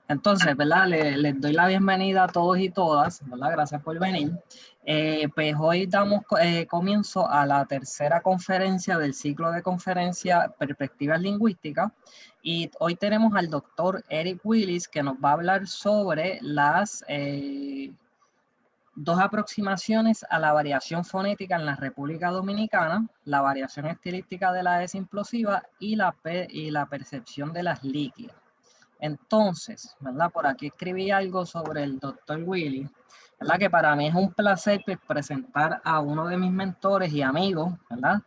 Entonces, ¿verdad? Les doy la bienvenida a todos y todas, ¿verdad? Gracias por venir. Pues hoy damos comienzo a la tercera conferencia del ciclo de conferencia Perspectivas Lingüísticas. Y hoy tenemos al doctor Eric Willis, que nos va a hablar sobre las dos aproximaciones a la variación fonética en la República Dominicana, la variación estilística de la S implosiva y la percepción de las líquidas. Entonces, ¿verdad? Por aquí escribí algo sobre el doctor Willy, ¿verdad? Que para mí es un placer pues, presentar a uno de mis mentores y amigos, ¿verdad?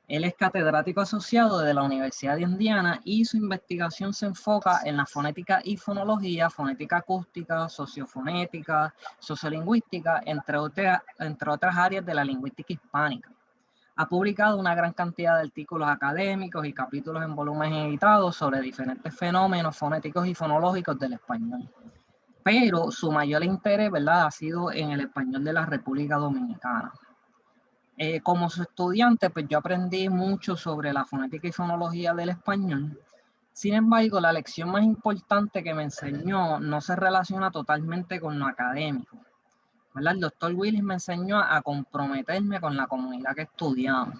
Él es catedrático asociado de la Universidad de Indiana y su investigación se enfoca en la fonética y fonología, fonética acústica, sociofonética, sociolingüística, entre otras áreas de la lingüística hispánica. Ha publicado una gran cantidad de artículos académicos y capítulos en volúmenes editados sobre diferentes fenómenos fonéticos y fonológicos del español. Pero su mayor interés, ¿verdad?, ha sido en el español de la República Dominicana. Como su estudiante, pues yo aprendí mucho sobre la fonética y fonología del español. Sin embargo, la lección más importante que me enseñó no se relaciona totalmente con lo académico, ¿verdad? El doctor Willis me enseñó a comprometerme con la comunidad que estudiamos.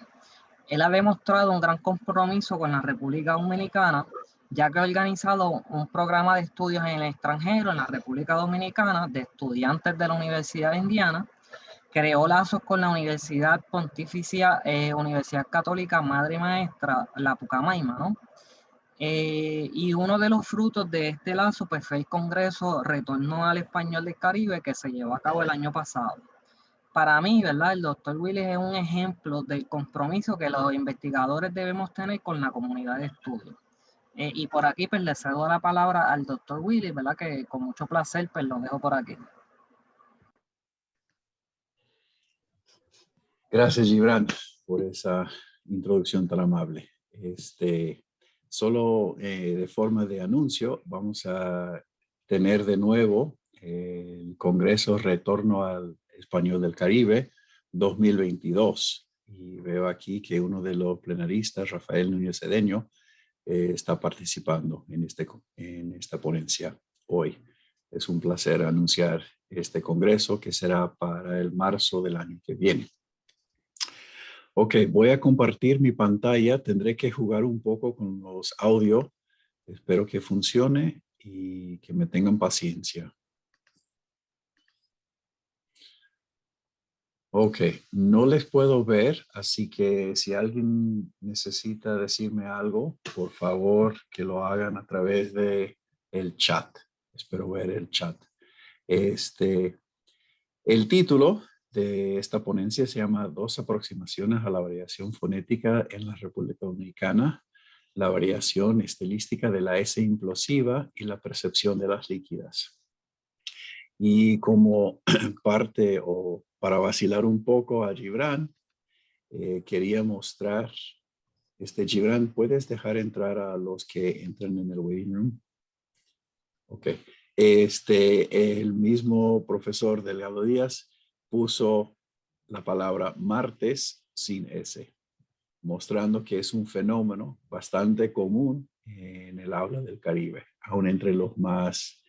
Él ha demostrado un gran compromiso con la República Dominicana, ya que ha organizado un programa de estudios en el extranjero, en la República Dominicana, de estudiantes de la Universidad de Indiana, creó lazos con la Universidad Pontificia, Universidad Católica Madre y Maestra, la Pucamaima, ¿no? Y uno de los frutos de este lazo pues, fue el Congreso Retorno al Español del Caribe que se llevó a cabo el año pasado. Para mí, ¿verdad? El doctor Willis es un ejemplo del compromiso que los investigadores debemos tener con la comunidad de estudio. Y por aquí pues le cedo la palabra al doctor Willis, ¿verdad? Que con mucho placer pues lo dejo por aquí. Gracias, Gibran, por esa introducción tan amable. Solo de forma de anuncio, vamos a tener de nuevo el Congreso Retorno al Español del Caribe 2022. Y veo aquí que uno de los plenaristas, Rafael Núñez Cedeño, está participando en esta ponencia hoy. Es un placer anunciar este congreso que será para el marzo del año que viene. Ok, voy a compartir mi pantalla. Tendré que jugar un poco con los audios. Espero que funcione y que me tengan paciencia. Ok, no les puedo ver, así que si alguien necesita decirme algo, por favor que lo hagan a través de el chat. Espero ver el chat. El título de esta ponencia se llama Dos aproximaciones a la variación fonética en la República Dominicana, la variación estilística de la S implosiva y la percepción de las líquidas. Y como parte o para vacilar un poco a Gibran, quería mostrar, Gibran, ¿puedes dejar entrar a los que entran en el waiting room? Ok. El mismo profesor Delgado Díaz puso la palabra martes sin S, mostrando que es un fenómeno bastante común en el habla del Caribe, aún entre los más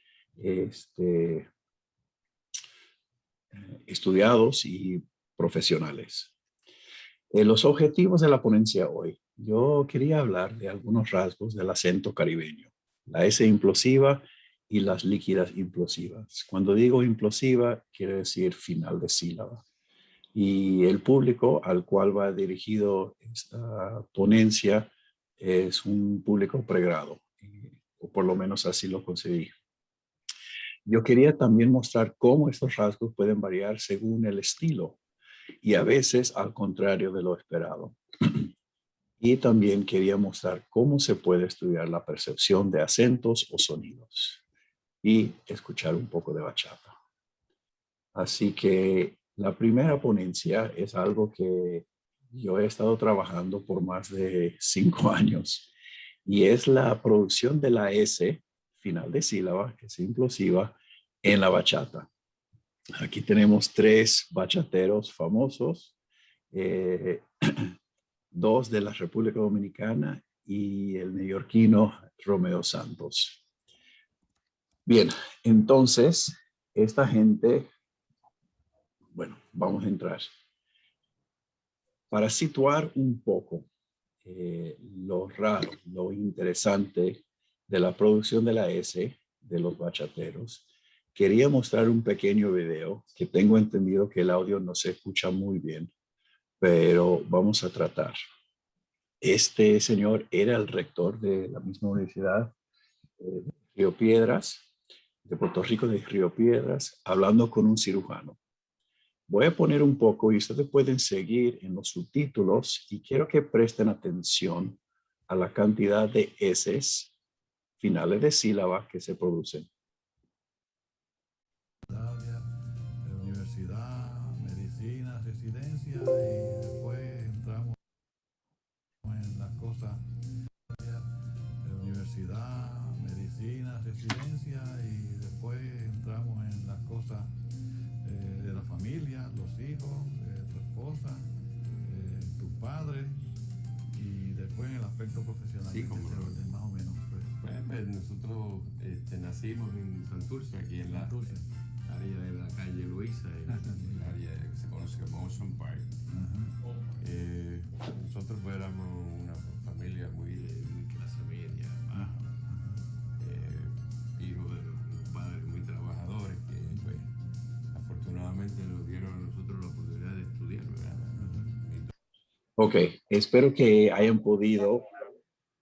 estudiados y profesionales. Los objetivos de la ponencia hoy. Yo quería hablar de algunos rasgos del acento caribeño, la S implosiva y las líquidas implosivas. Cuando digo implosiva, quiere decir final de sílaba. Y el público al cual va dirigido esta ponencia es un público pregrado, o por lo menos así lo concebí. Yo quería también mostrar cómo estos rasgos pueden variar según el estilo y a veces al contrario de lo esperado. Y también quería mostrar cómo se puede estudiar la percepción de acentos o sonidos y escuchar un poco de bachata. Así que la primera ponencia es algo que yo he estado trabajando por más de 5 años y es la producción de la S, final de sílaba, que es implosiva, en la bachata. Aquí tenemos 3 bachateros famosos, 2 de la República Dominicana y el neoyorquino Romeo Santos. Bien, entonces, esta gente, bueno, vamos a entrar. Para situar un poco lo raro, lo interesante de la producción de la S de los bachateros, quería mostrar un pequeño video que tengo entendido que el audio no se escucha muy bien, pero vamos a tratar. Este señor era el rector de la misma universidad de Río Piedras, de Puerto Rico, de Río Piedras, hablando con un cirujano. Voy a poner un poco y ustedes pueden seguir en los subtítulos y quiero que presten atención a la cantidad de S finales de sílaba que se producen. Universidad, medicina, residencia y después entramos en las cosas de universidad, medicina, residencia y después entramos en las cosas de la familia, los hijos, tu esposa, tus padres y después en el aspecto profesional. Sí, como orden, más o menos. Pues nosotros nacimos en Santurce, aquí en la área de la calle Luisa, el área que se conoce como Ocean Park. Nosotros pues, éramos una familia muy clase media, baja, hijos de unos padres muy trabajadores que pues, afortunadamente nos dieron a nosotros la oportunidad de estudiar, ¿verdad? Ok, espero que hayan podido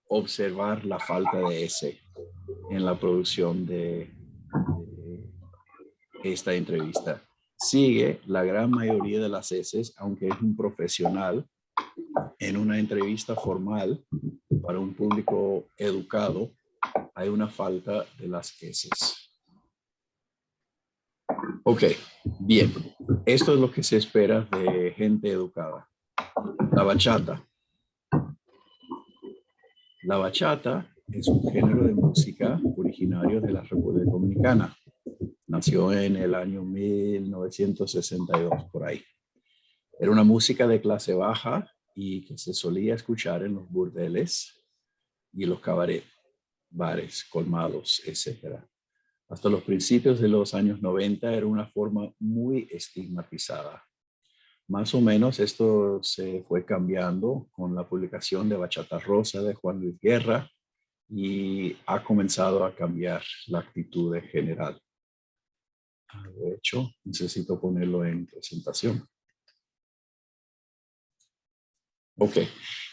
observar la falta de S en la producción de esta entrevista. Sigue la gran mayoría de las S, aunque es un profesional en una entrevista formal para un público educado, hay una falta de las S. Ok, bien. Esto es lo que se espera de gente educada. La bachata. La bachata es un género de música originario de la República Dominicana. Nació en el año 1962, por ahí. Era una música de clase baja y que se solía escuchar en los burdeles y los cabaret, bares, colmados, etc. Hasta los principios de los años 90 era una forma muy estigmatizada. Más o menos esto se fue cambiando con la publicación de Bachata Rosa de Juan Luis Guerra y ha comenzado a cambiar la actitud en general. De hecho, necesito ponerlo en presentación. Ok,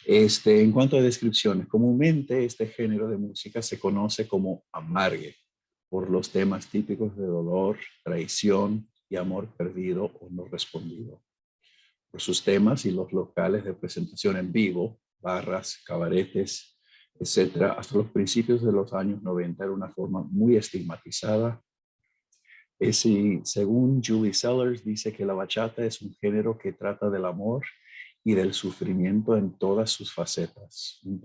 en cuanto a descripciones, comúnmente este género de música se conoce como amargue por los temas típicos de dolor, traición y amor perdido o no respondido. Por sus temas y los locales de presentación en vivo, barras, cabaretes, etcétera, hasta los principios de los años 90 era una forma muy estigmatizada. Según Julie Sellers, dice que la bachata es un género que trata del amor y del sufrimiento en todas sus facetas, un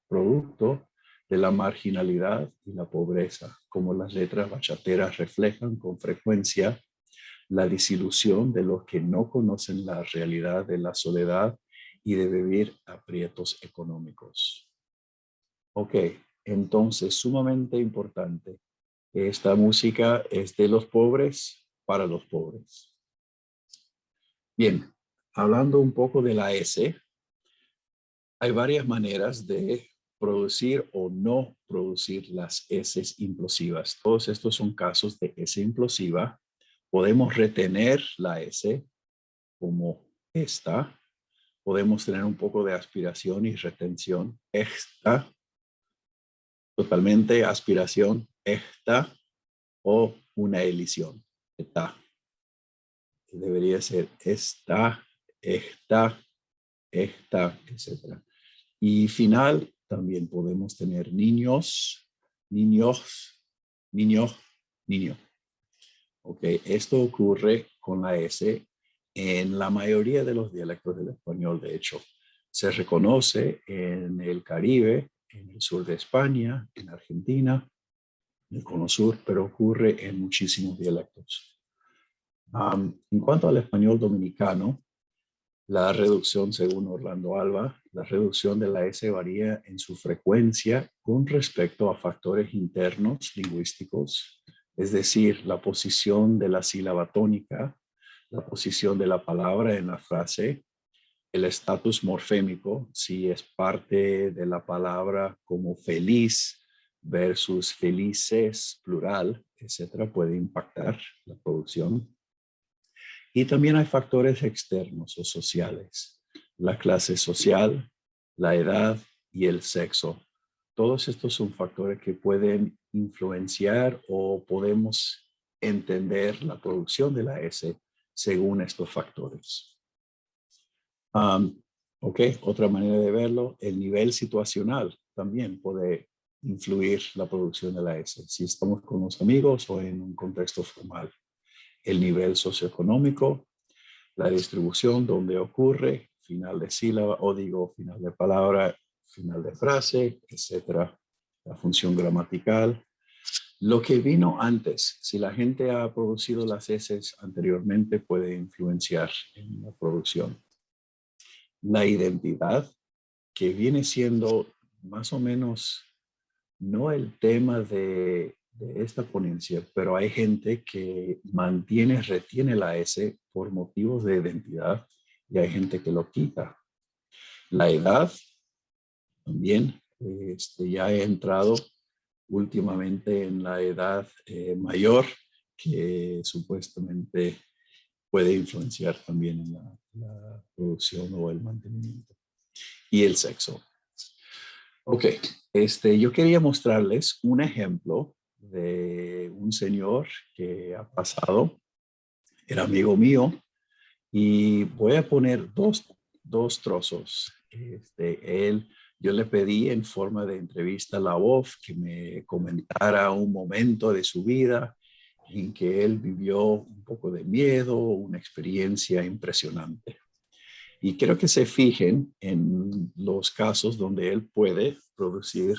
producto de la marginalidad y la pobreza, como las letras bachateras reflejan con frecuencia la desilusión de los que no conocen la realidad de la soledad y de vivir aprietos económicos. Ok, entonces sumamente importante. Esta música es de los pobres para los pobres. Bien, hablando un poco de la S, hay varias maneras de producir o no producir las S implosivas. Todos estos son casos de S implosiva. Podemos retener la S como esta. Podemos tener un poco de aspiración y retención. Esta, totalmente aspiración, esta, o una elisión, esta. Debería ser esta, esta, etc. Y final, también podemos tener niños, niños, niño, niño. Ok, esto ocurre con la S en la mayoría de los dialectos del español, de hecho. Se reconoce en el Caribe, en el sur de España, en Argentina, en el cono sur, pero ocurre en muchísimos dialectos. En cuanto al español dominicano, la reducción, según Orlando Alba, la reducción de la S varía en su frecuencia con respecto a factores internos lingüísticos es decir, la posición de la sílaba tónica, la posición de la palabra en la frase, el estatus morfémico, si es parte de la palabra como feliz versus felices, plural, etcétera, puede impactar la producción. Y también hay factores externos o sociales, la clase social, la edad y el sexo. Todos estos son factores que pueden influenciar o podemos entender la producción de la S según estos factores. Ok, otra manera de verlo, el nivel situacional también puede influir la producción de la S, si estamos con los amigos o en un contexto formal. El nivel socioeconómico, la distribución donde ocurre, final de sílaba o digo final de palabra, final de frase, etcétera. La función gramatical. Lo que vino antes, si la gente ha producido las heces anteriormente, puede influenciar en la producción. La identidad, que viene siendo más o menos no el tema de esta ponencia, pero hay gente que retiene la S por motivos de identidad y hay gente que lo quita. La edad también, ya he entrado últimamente en la edad mayor, que supuestamente puede influenciar también en la producción o el mantenimiento. Y el sexo. Ok, yo quería mostrarles un ejemplo de un señor que ha pasado, era amigo mío, y voy a poner dos trozos. Yo le pedí en forma de entrevista a la voz que me comentara un momento de su vida en que él vivió un poco de miedo, una experiencia impresionante. Y quiero que se fijen en los casos donde él puede producir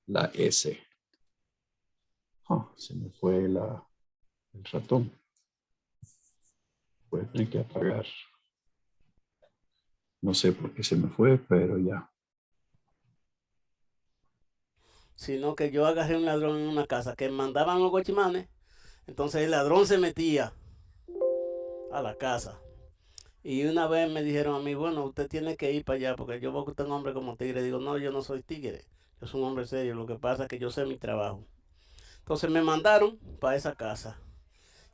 la S. Se me fue el ratón. Voy a tener que apagar. No sé por qué se me fue, pero ya. Sino que yo agarré un ladrón en una casa que mandaban los guachimanes. Entonces el ladrón se metía a la casa. Y una vez me dijeron a mí, bueno, usted tiene que ir para allá porque yo veo que usted es un hombre como tigre. Digo, no, yo no soy tigre. Yo soy un hombre serio. Lo que pasa es que yo sé mi trabajo. Entonces me mandaron para esa casa.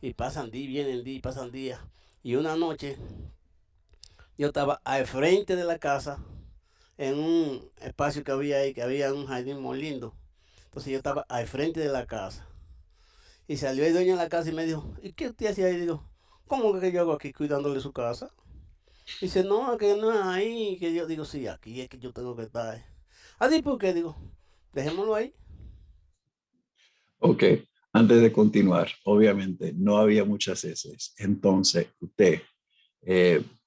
Y pasan días, vienen días, pasan días. Y una noche yo estaba al frente de la casa en un espacio que había ahí, que había un jardín muy lindo. Entonces yo estaba al frente de la casa. Y salió el dueño de la casa y me dijo, ¿y qué usted hacía ahí? Digo, ¿cómo que yo hago aquí cuidándole su casa? Dice, no, que no es ahí. Que yo digo, sí, aquí es que yo tengo que estar. Así, ¿por qué? Digo, dejémoslo ahí. Ok, antes de continuar, obviamente no había muchas heces. Entonces,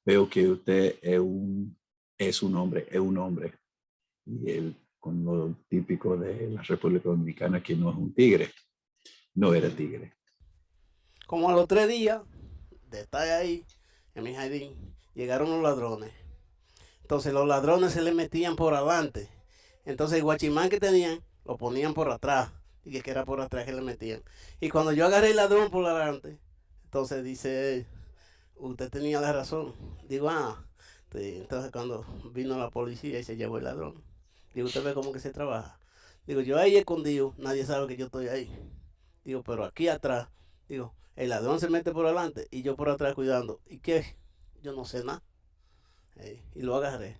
veo que usted es un hombre. Y él, con lo típico de la República Dominicana, que no es un tigre, no era tigre. Como a los 3 días de estar ahí en mi jardín, llegaron los ladrones. Entonces los ladrones se le metían por adelante. Entonces el guachimán que tenían, lo ponían por atrás. Y que era por atrás que le metían. Y cuando yo agarré el ladrón por adelante, entonces dice, usted tenía la razón. Digo, sí. Entonces cuando vino la policía y se llevó el ladrón, digo, usted ve cómo que se trabaja. Digo, yo ahí escondido, nadie sabe que yo estoy ahí. Digo, pero aquí atrás, digo, el ladrón se mete por adelante y yo por atrás cuidando. ¿Y qué? Yo no sé nada. Y lo agarré.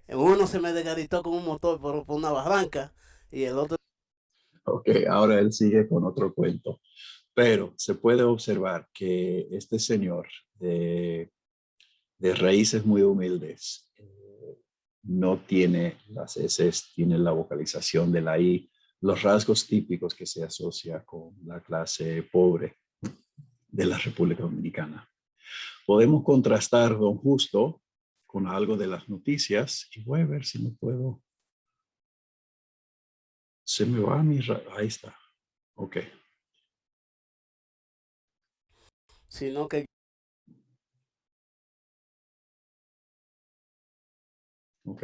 Uno se me desgaritó con un motor por una barranca y el otro... Ok, ahora él sigue con otro cuento. Pero se puede observar que este señor de raíces muy humildes no tiene las S, tiene la vocalización de la I, los rasgos típicos que se asocia con la clase pobre de la República Dominicana. Podemos contrastar Don Justo con algo de las noticias y voy a ver si me puedo... Se me va mi... Ahí está. Ok. Sino que Ok.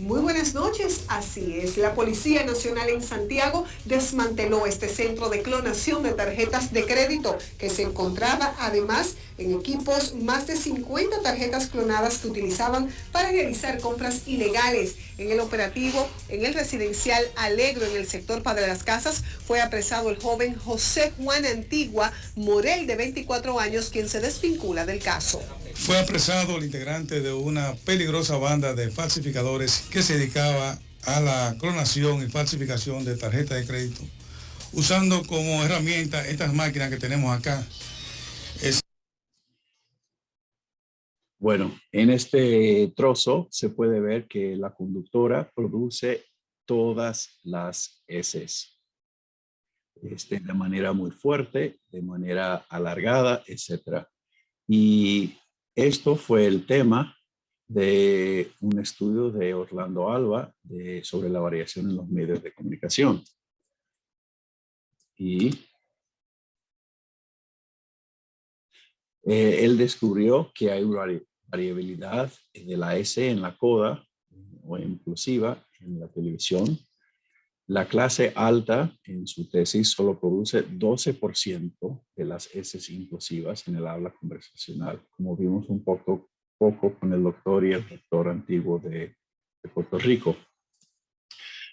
Muy buenas noches, así es. La Policía Nacional en Santiago desmanteló este centro de clonación de tarjetas de crédito que se encontraba además en equipos más de 50 tarjetas clonadas que utilizaban para realizar compras ilegales. En el operativo, en el residencial Alegro, en el sector Padre Las Casas, fue apresado el joven José Juan Antigua Morel, de 24 años, quien se desvincula del caso. Fue apresado el integrante de una peligrosa banda de falsificadores que se dedicaba a la clonación y falsificación de tarjetas de crédito, usando como herramienta estas máquinas que tenemos acá. Bueno, en este trozo se puede ver que la conductora produce todas las heces. De manera muy fuerte, de manera alargada, etc. Y esto fue el tema de un estudio de Orlando Alba sobre la variación en los medios de comunicación. Y él descubrió que hay variabilidad de la S en la coda o inclusiva en la televisión. La clase alta en su tesis solo produce 12% de las S inclusivas en el habla conversacional, como vimos un poco con el doctor y el rector antiguo de Puerto Rico.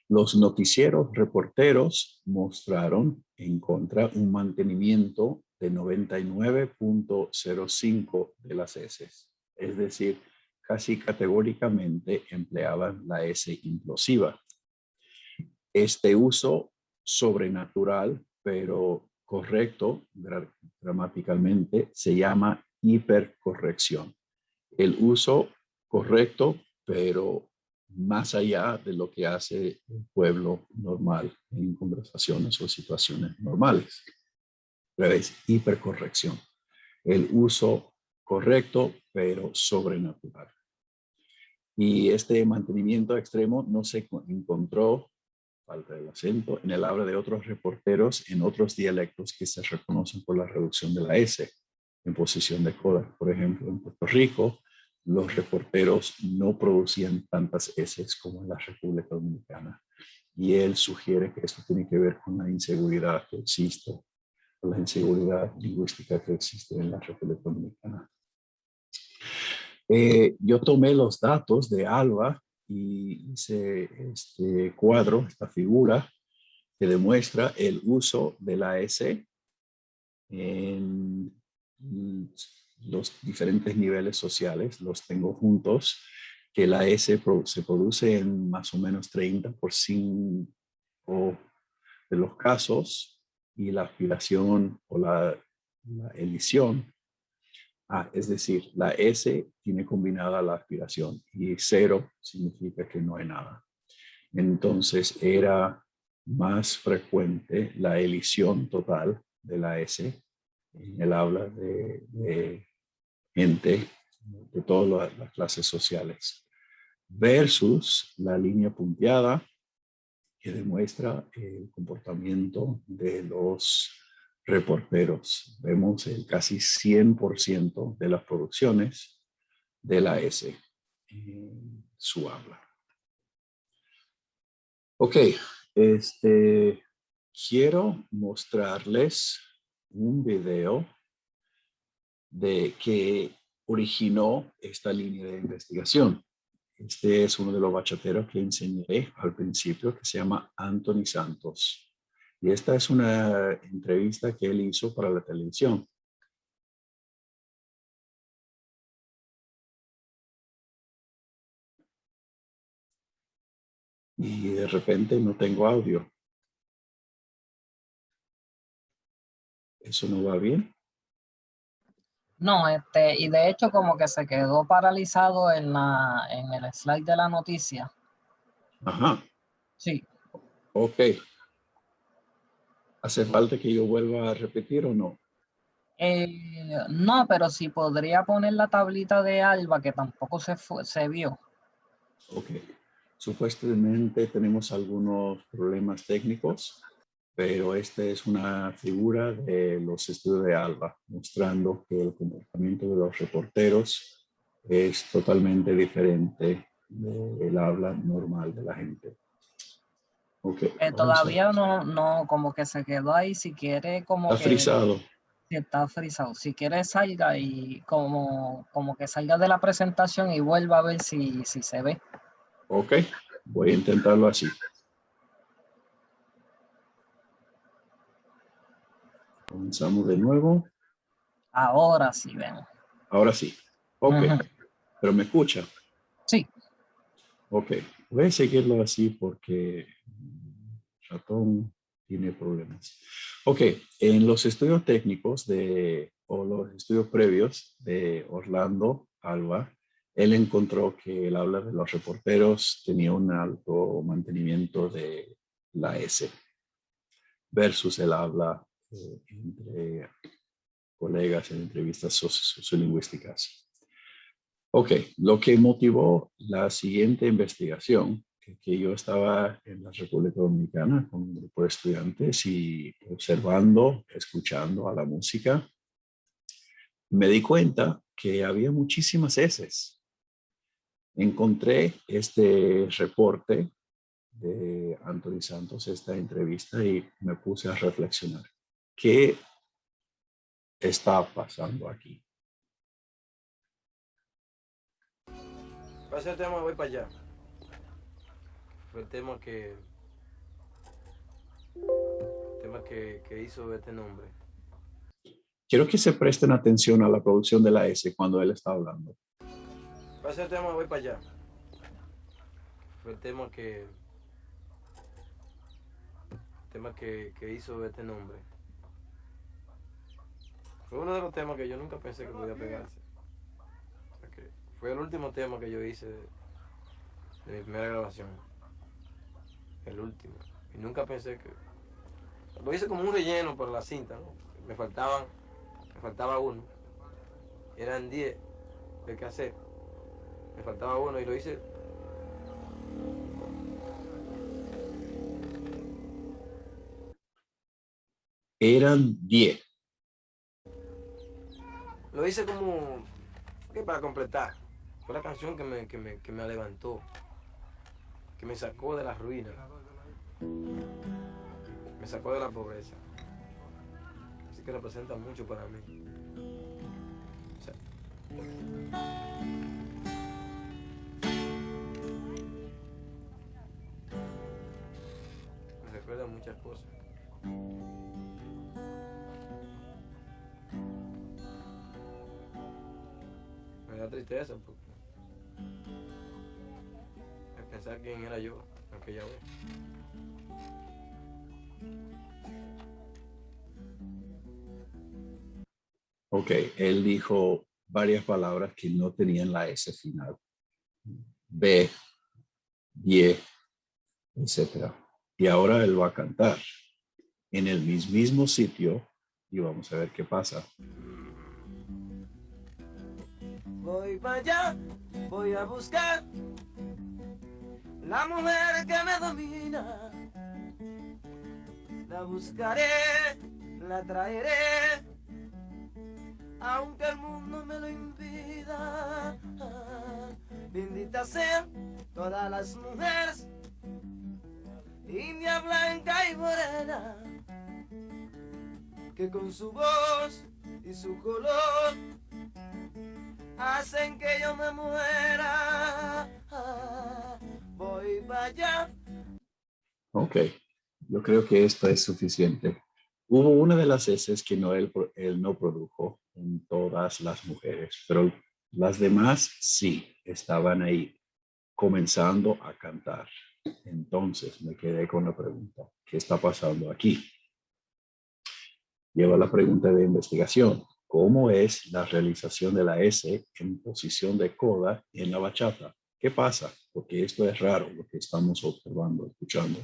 Los noticieros reporteros mostraron en contra un mantenimiento de 99.05 de las S, es decir, casi categóricamente empleaban la S implosiva. Este uso sobrenatural, pero correcto gramaticalmente, se llama hipercorrección. El uso correcto, pero más allá de lo que hace el pueblo normal en conversaciones o situaciones normales. Es hipercorrección. El uso correcto, pero sobrenatural. Y este mantenimiento extremo no se encontró, falta del acento, en el habla de otros reporteros en otros dialectos que se reconocen por la reducción de la S en posición de coda. Por ejemplo, en Puerto Rico, los reporteros no producían tantas S como en la República Dominicana. Y él sugiere que esto tiene que ver con la inseguridad que existe, con la inseguridad lingüística que existe en la República Dominicana. Yo tomé los datos de Alba y hice este cuadro, esta figura, que demuestra el uso de la S en los diferentes niveles sociales. Los tengo juntos, que la S se produce en más o menos 30% de los casos y la aspiración o la elisión. Es decir, la S tiene combinada la aspiración y 0 significa que no hay nada. Entonces era más frecuente la elisión total de la S en el habla de gente de todas las clases sociales versus la línea punteada que demuestra el comportamiento de los reporteros. Vemos el casi 100% de las producciones de la S en su habla. Ok, quiero mostrarles un video de que originó esta línea de investigación. Este es uno de los bachateros que enseñé al principio, que se llama Anthony Santos. Y esta es una entrevista que él hizo para la televisión. Y de repente no tengo audio. ¿Eso no va bien? No, y de hecho como que se quedó paralizado en el slide de la noticia. Ajá. Sí. Ok. ¿Hace falta que yo vuelva a repetir o no? No, pero sí podría poner la tablita de Alba, que tampoco se vio. Ok. Supuestamente tenemos algunos problemas técnicos, pero esta es una figura de los estudios de Alba, mostrando que el comportamiento de los reporteros es totalmente diferente del habla normal de la gente. Ok. Todavía no, como que se quedó ahí. Si quiere, como Está que frisado. sí, está frisado. Si quiere, salga y como que salga de la presentación y vuelva a ver si se ve. Ok. Voy a intentarlo así. Comenzamos de nuevo. Ahora sí ven. Ahora sí. Ok. Ujú. Pero me escucha. Sí. Ok. Voy a seguirlo así porque ratón tiene problemas. Ok. En los estudios técnicos o los estudios previos de Orlando Alba, él encontró que el habla de los reporteros tenía un alto mantenimiento de la S versus el habla entre colegas en entrevistas sociolingüísticas. Ok, lo que motivó la siguiente investigación, que yo estaba en la República Dominicana con un grupo de estudiantes y observando, escuchando a la música, me di cuenta que había muchísimas eses. Encontré este reporte de Anthony Santos, esta entrevista, y me puse a reflexionar. ¿Qué está pasando aquí? Pasa el tema, voy para allá. Fue el tema que hizo este nombre. Quiero que se presten atención a la producción de la S cuando él está hablando. Pasa el tema, voy para allá. Fue el tema que hizo este nombre. Fue uno de los temas que yo nunca pensé que podía pegarse. O sea que fue el último tema que yo hice de mi primera grabación. El último. Y nunca pensé que... Lo hice como un relleno para la cinta, ¿no? Me faltaba uno. Eran 10 de cassette. Me faltaba uno y lo hice. Eran 10. Lo hice como que para completar. Fue la canción que me levantó, que me sacó de la ruina, me sacó de la pobreza. Así que representa mucho para mí. O sea, me recuerda muchas cosas. Me da tristeza porque es pensar quién era yo aquella vez. Ok, él dijo varias palabras que no tenían la S final. B, 10, etc. Y ahora él va a cantar en el mismo sitio y vamos a ver qué pasa. Voy para allá, voy a buscar la mujer que me domina. La buscaré, la traeré, aunque el mundo me lo impida. Bendita sean todas las mujeres, india, blanca y morena, que con su voz y su color hacen que yo me muera. Voy para allá. Ok, yo creo que esto es suficiente. Hubo una de las S que él no produjo en todas las mujeres, pero las demás sí estaban ahí comenzando a cantar. Entonces me quedé con la pregunta, ¿qué está pasando aquí? Lleva la pregunta de investigación. ¿Cómo es la realización de la S en posición de coda en la bachata? ¿Qué pasa? Porque esto es raro lo que estamos observando, escuchando.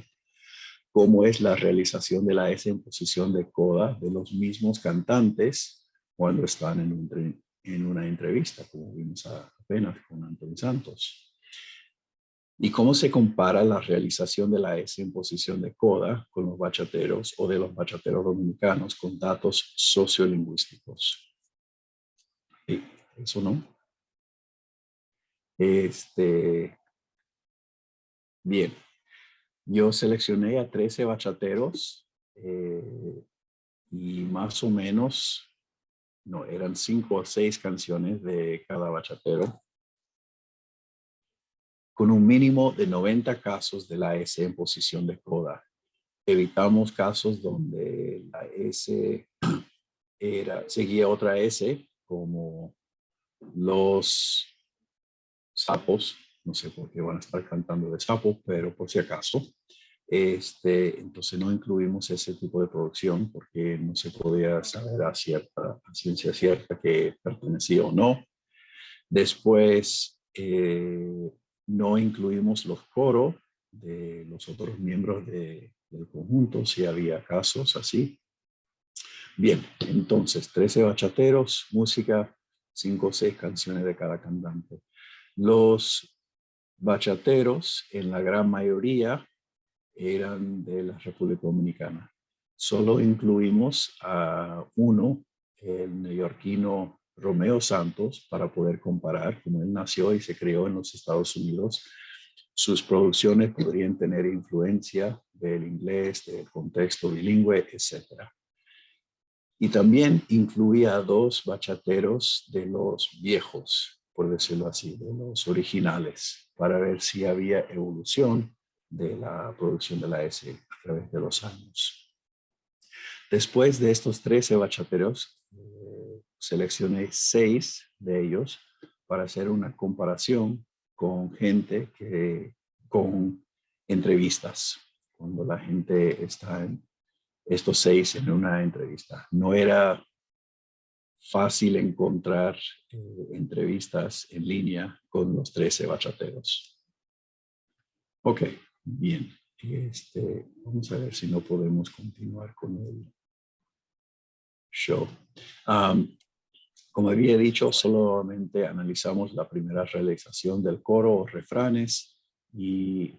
¿Cómo es la realización de la S en posición de coda de los mismos cantantes cuando están en una entrevista, como vimos apenas con Anthony Santos? ¿Y cómo se compara la realización de la S en posición de coda con los bachateros o de los bachateros dominicanos con datos sociolingüísticos? Sí, eso no. Bien, yo seleccioné a 13 bachateros y más o menos, no, eran 5 o 6 canciones de cada bachatero, con un mínimo de 90 casos de la S en posición de coda. Evitamos casos donde la S seguía otra S, como los sapos. No sé por qué van a estar cantando de sapo, pero por si acaso. Entonces no incluimos ese tipo de producción porque no se podía saber a ciencia cierta que pertenecía o no. Después no incluimos los coros de los otros miembros del conjunto, si había casos así. Bien, entonces 13 bachateros, música, 5 o 6 canciones de cada cantante. Los bachateros, en la gran mayoría, eran de la República Dominicana. Solo incluimos a uno, el neoyorquino Romeo Santos, para poder comparar. Como él nació y se crió en los Estados Unidos, sus producciones podrían tener influencia del inglés, del contexto bilingüe, etc. Y también incluía a 2 bachateros de los viejos, por decirlo así, de los originales, para ver si había evolución de la producción de la S a través de los años. Después de estos 13 bachateros, seleccioné 6 de ellos para hacer una comparación con gente con entrevistas, cuando la gente está en estos 6 en una entrevista. No era fácil encontrar entrevistas en línea con los 13 bachateros. Ok, bien. Vamos a ver si no podemos continuar con el show. Como había dicho, solamente analizamos la primera realización del coro o refranes y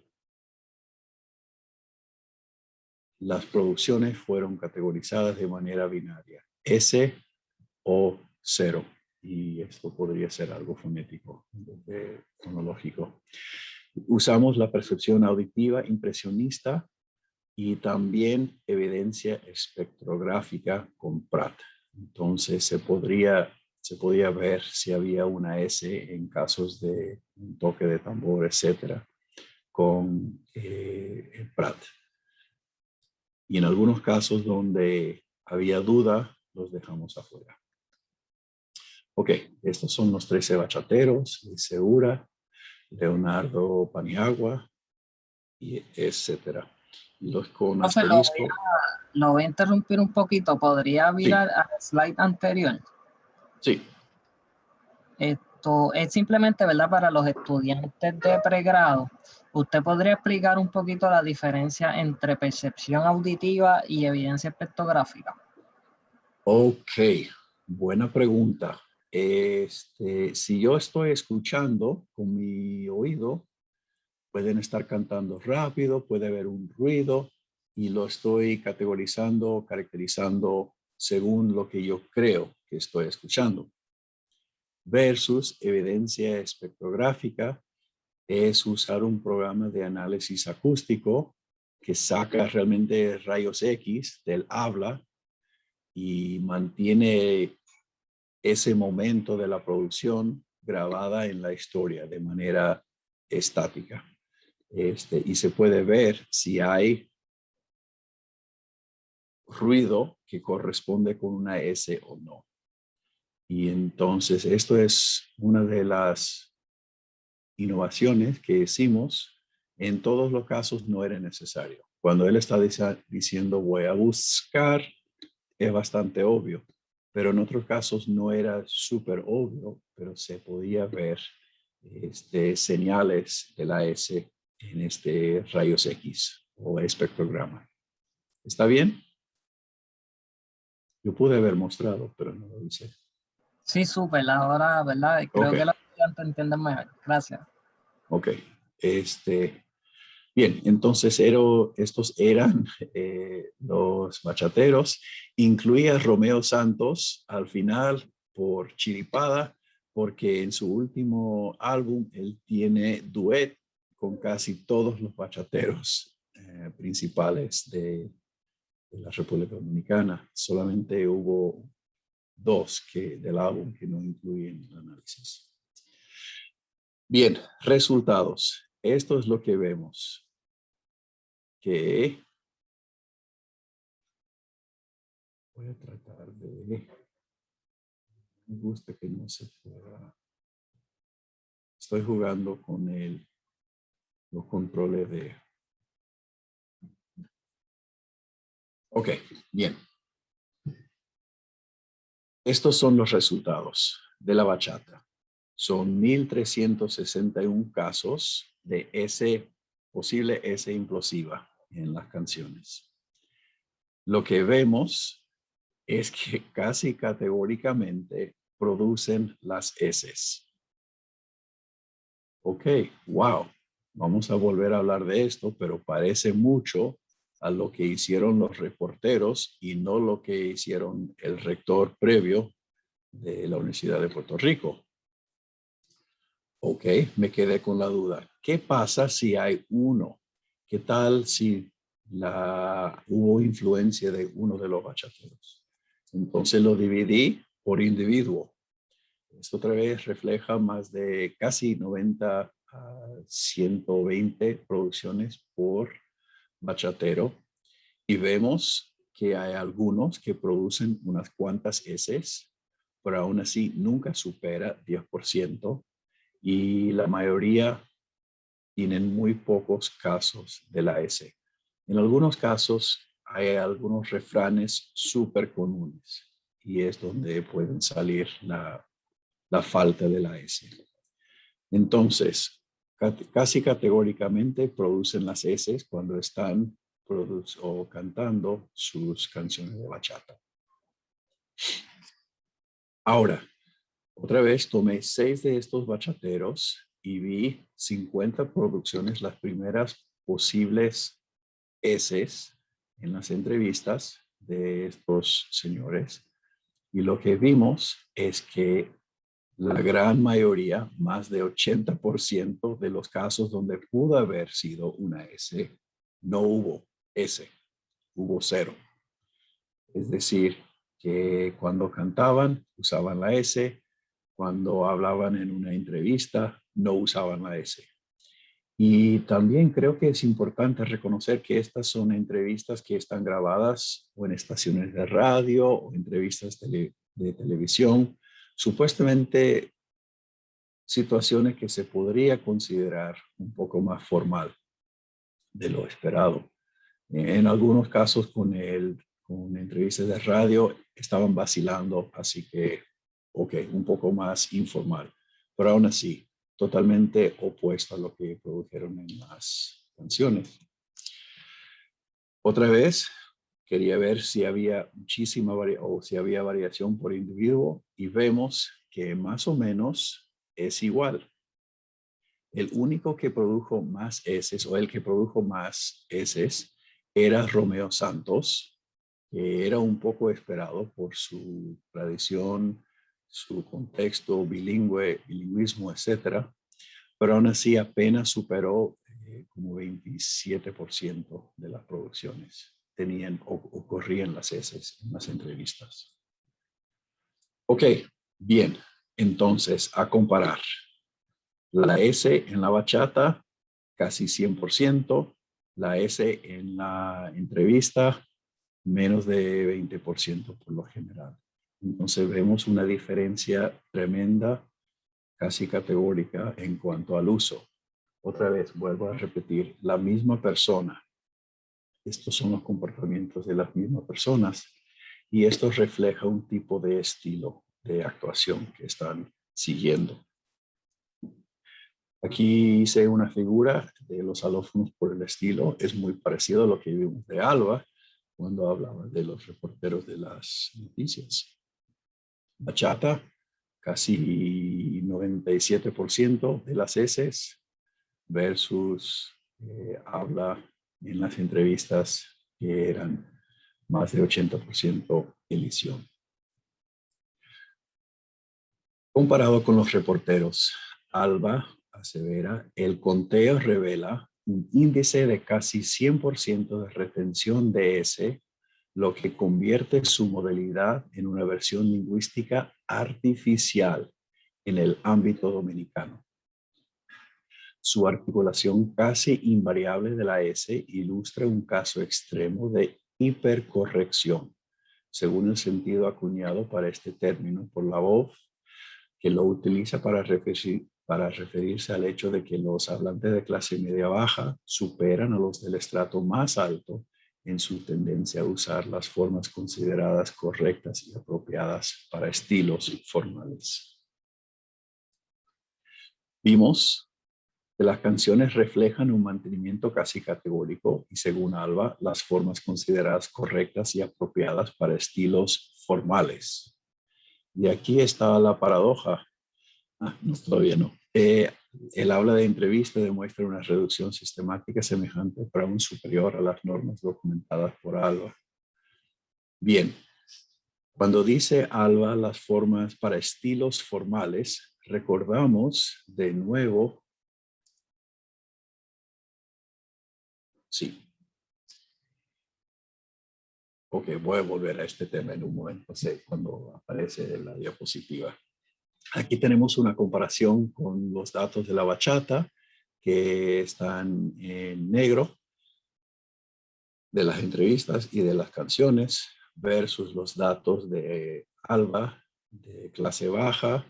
las producciones fueron categorizadas de manera binaria, S o 0. Y esto podría ser algo fonético, fonológico. Usamos la percepción auditiva impresionista y también evidencia espectrográfica con Pratt. Entonces se podía ver si había una S en casos de un toque de tambor, etcétera, con Pratt. Y en algunos casos donde había duda, los dejamos afuera. Ok, estos son los 13 bachateros, Luis Segura, Leonardo Paniagua, y etcétera. Y los con asterisco. Lo voy a interrumpir un poquito. ¿Podría virar al slide anterior? Sí. Esto es simplemente, ¿verdad? Para los estudiantes de pregrado. ¿Usted podría explicar un poquito la diferencia entre percepción auditiva y evidencia espectrográfica? Ok, buena pregunta. Si yo estoy escuchando con mi oído, pueden estar cantando rápido, puede haber un ruido y lo estoy categorizando, caracterizando según lo que yo creo que estoy escuchando. Versus evidencia espectrográfica es usar un programa de análisis acústico que saca realmente rayos X del habla y mantiene ese momento de la producción grabada en la historia de manera estática. Y se puede ver si hay ruido que corresponde con una S o no. Y entonces esto es una de las innovaciones que hicimos. En todos los casos no era necesario. Cuando él está diciendo voy a buscar, es bastante obvio. Pero en otros casos no era súper obvio, pero se podía ver señales de la S en rayos X o espectrograma. ¿Está bien? Yo pude haber mostrado, pero no lo hice. Sí, súper. Ahora, ¿verdad? Creo que los estudiantes entienden mejor. Gracias. Ok. Bien, entonces estos eran los bachateros. Incluía Romeo Santos al final por chiripada, porque en su último álbum él tiene duet con casi todos los bachateros principales de la República Dominicana. Solamente hubo 2 del álbum que no incluyen el análisis. Bien, resultados. Esto es lo que vemos. Que voy a tratar de... Me gusta que no se pueda... Estoy jugando con los controles de... Ok, bien. Estos son los resultados de la bachata. Son 1,361 casos de posible S implosiva en las canciones. Lo que vemos es que casi categóricamente producen las S's. Ok, wow. Vamos a volver a hablar de esto, pero parece mucho a lo que hicieron los reporteros y no lo que hicieron el rector previo de la Universidad de Puerto Rico. Ok, me quedé con la duda. ¿Qué pasa si hay uno? ¿Qué tal si hubo influencia de uno de los bachateros? Entonces lo dividí por individuo. Esto otra vez refleja más de casi 90 a 120 producciones por bachatero. Y vemos que hay algunos que producen unas cuantas S's, pero aún así nunca supera 10%. Y la mayoría tienen muy pocos casos de la S. En algunos casos hay algunos refranes súper comunes y es donde pueden salir la falta de la S. Entonces, casi categóricamente producen las S cuando están o cantando sus canciones de bachata. Ahora, otra vez tomé 6 de estos bachateros y vi 50 producciones, las primeras posibles S's en las entrevistas de estos señores. Y lo que vimos es que la gran mayoría, más de 80% de los casos donde pudo haber sido una S, no hubo S, hubo 0. Es decir, que cuando cantaban usaban la S, cuando hablaban en una entrevista no usaban la S. Y también creo que es importante reconocer que estas son entrevistas que están grabadas o en estaciones de radio o entrevistas de televisión, supuestamente situaciones que se podría considerar un poco más formal de lo esperado. En algunos casos con entrevistas de radio estaban vacilando, así que, ok, un poco más informal, pero aún así, totalmente opuesto a lo que produjeron en las canciones. Otra vez, quería ver si había si había variación por individuo y vemos que más o menos es igual. El único que produjo más S o el que produjo más S era Romeo Santos, que era un poco esperado por su tradición, su contexto bilingüismo, etc. Pero aún así apenas superó como 27% de las producciones tenían o corrían las S en las entrevistas. Ok, bien. Entonces, a comparar. La S en la bachata, casi 100%. La S en la entrevista, menos de 20% por lo general. Entonces vemos una diferencia tremenda, casi categórica en cuanto al uso. Otra vez, vuelvo a repetir, la misma persona. Estos son los comportamientos de las mismas personas y esto refleja un tipo de estilo de actuación que están siguiendo. Aquí hice una figura de los alófonos por el estilo. Es muy parecido a lo que vimos de Alba cuando hablaba de los reporteros de las noticias. Bachata, casi 97% de las heces versus habla en las entrevistas que eran más de 80% elisión. Comparado con los reporteros, Alba asevera, el conteo revela un índice de casi 100% de retención de S, lo que convierte su modalidad en una versión lingüística artificial en el ámbito dominicano. Su articulación casi invariable de la S ilustra un caso extremo de hipercorrección, según el sentido acuñado para este término por la voz, que lo utiliza para referirse al hecho de que los hablantes de clase media baja superan a los del estrato más alto en su tendencia a usar las formas consideradas correctas y apropiadas para estilos formales. Vimos que las canciones reflejan un mantenimiento casi categórico y, según Alba, las formas consideradas correctas y apropiadas para estilos formales. Y aquí está la paradoja. No, todavía no. El habla de entrevista demuestra una reducción sistemática semejante pero aún superior a las normas documentadas por Alba. Bien, cuando dice Alba las formas para estilos formales, recordamos de nuevo. Sí. Ok, voy a volver a este tema en un momento, cuando aparece la diapositiva. Aquí tenemos una comparación con los datos de la bachata que están en negro de las entrevistas y de las canciones versus los datos de Alba, de clase baja,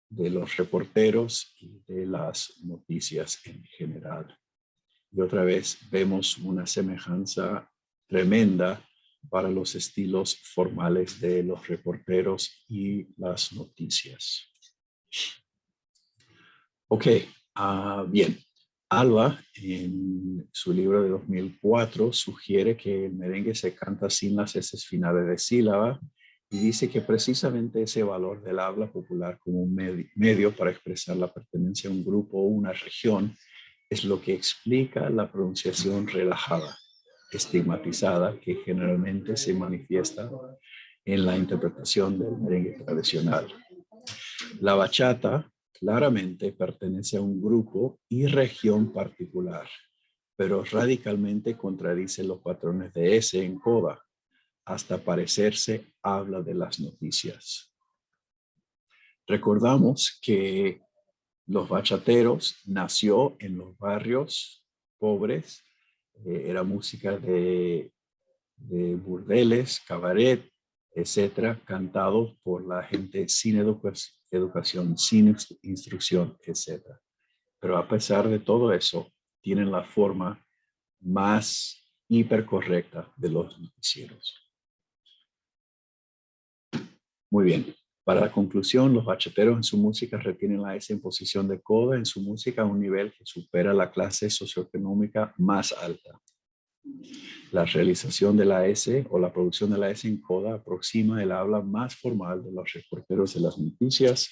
de los reporteros y de las noticias en general. Y otra vez vemos una semejanza tremenda para los estilos formales de los reporteros y las noticias. Ok, bien. Alba, en su libro de 2004, sugiere que el merengue se canta sin las S finales de sílaba y dice que precisamente ese valor del habla popular como un medio para expresar la pertenencia a un grupo o una región es lo que explica la pronunciación relajada, estigmatizada, que generalmente se manifiesta en la interpretación del merengue tradicional. La bachata claramente pertenece a un grupo y región particular, pero radicalmente contradice los patrones de S en coda, hasta parecerse habla de las noticias. Recordamos que los bachateros nació en los barrios pobres, era música de burdeles, cabaret, etcétera, cantados por la gente sin educación, sin instrucción, etcétera. Pero a pesar de todo eso, tienen la forma más hipercorrecta de los noticieros. Muy bien. Para la conclusión, los bachateros en su música retienen la S en posición de coda en su música a un nivel que supera la clase socioeconómica más alta. La realización de la S o la producción de la S en coda aproxima el habla más formal de los reporteros de las noticias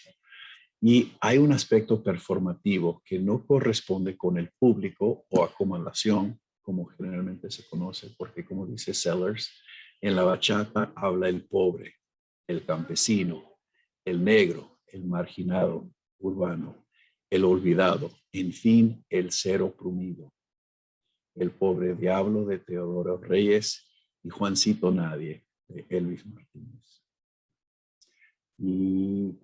y hay un aspecto performativo que no corresponde con el público o acomodación, como generalmente se conoce, porque como dice Sellers, en la bachata habla el pobre, el campesino, el negro, el marginado, urbano, el olvidado, en fin, el ser oprimido. El pobre diablo de Teodoro Reyes y Juancito Nadie de Elvis Martínez. Y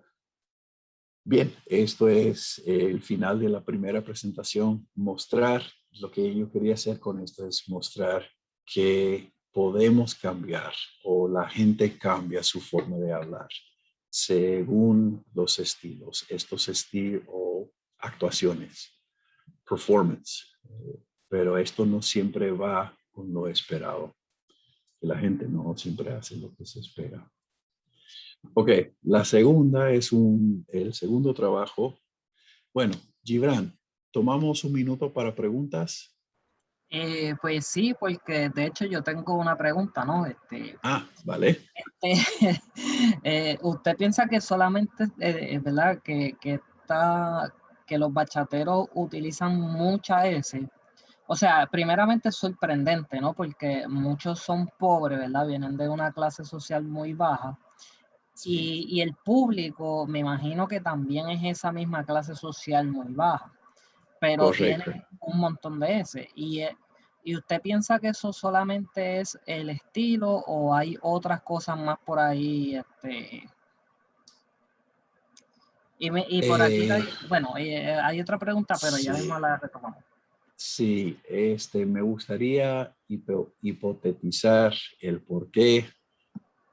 bien, esto es el final de la primera presentación. Mostrar, lo que yo quería hacer con esto es mostrar que podemos cambiar o la gente cambia su forma de hablar según los estilos, estos estilos o actuaciones, performance. Pero esto no siempre va con lo esperado. La gente no siempre hace lo que se espera. Ok, la segunda es el segundo trabajo. Bueno, Gibran, ¿tomamos un minuto para preguntas? Pues sí, porque de hecho yo tengo una pregunta, ¿no? Vale. ¿Usted piensa que solamente, verdad, que los bachateros utilizan mucha S? O sea, primeramente es sorprendente, ¿no? Porque muchos son pobres, ¿verdad? Vienen de una clase social muy baja. Sí. Y el público, me imagino que también es esa misma clase social muy baja. pero tiene Correcto. un montón de S. ¿Y usted piensa que eso solamente es el estilo o hay otras cosas más por ahí? Y por aquí, Eh, bueno, hay otra pregunta, pero ya mismo sí, la retomamos. sí, me gustaría hipotetizar el por qué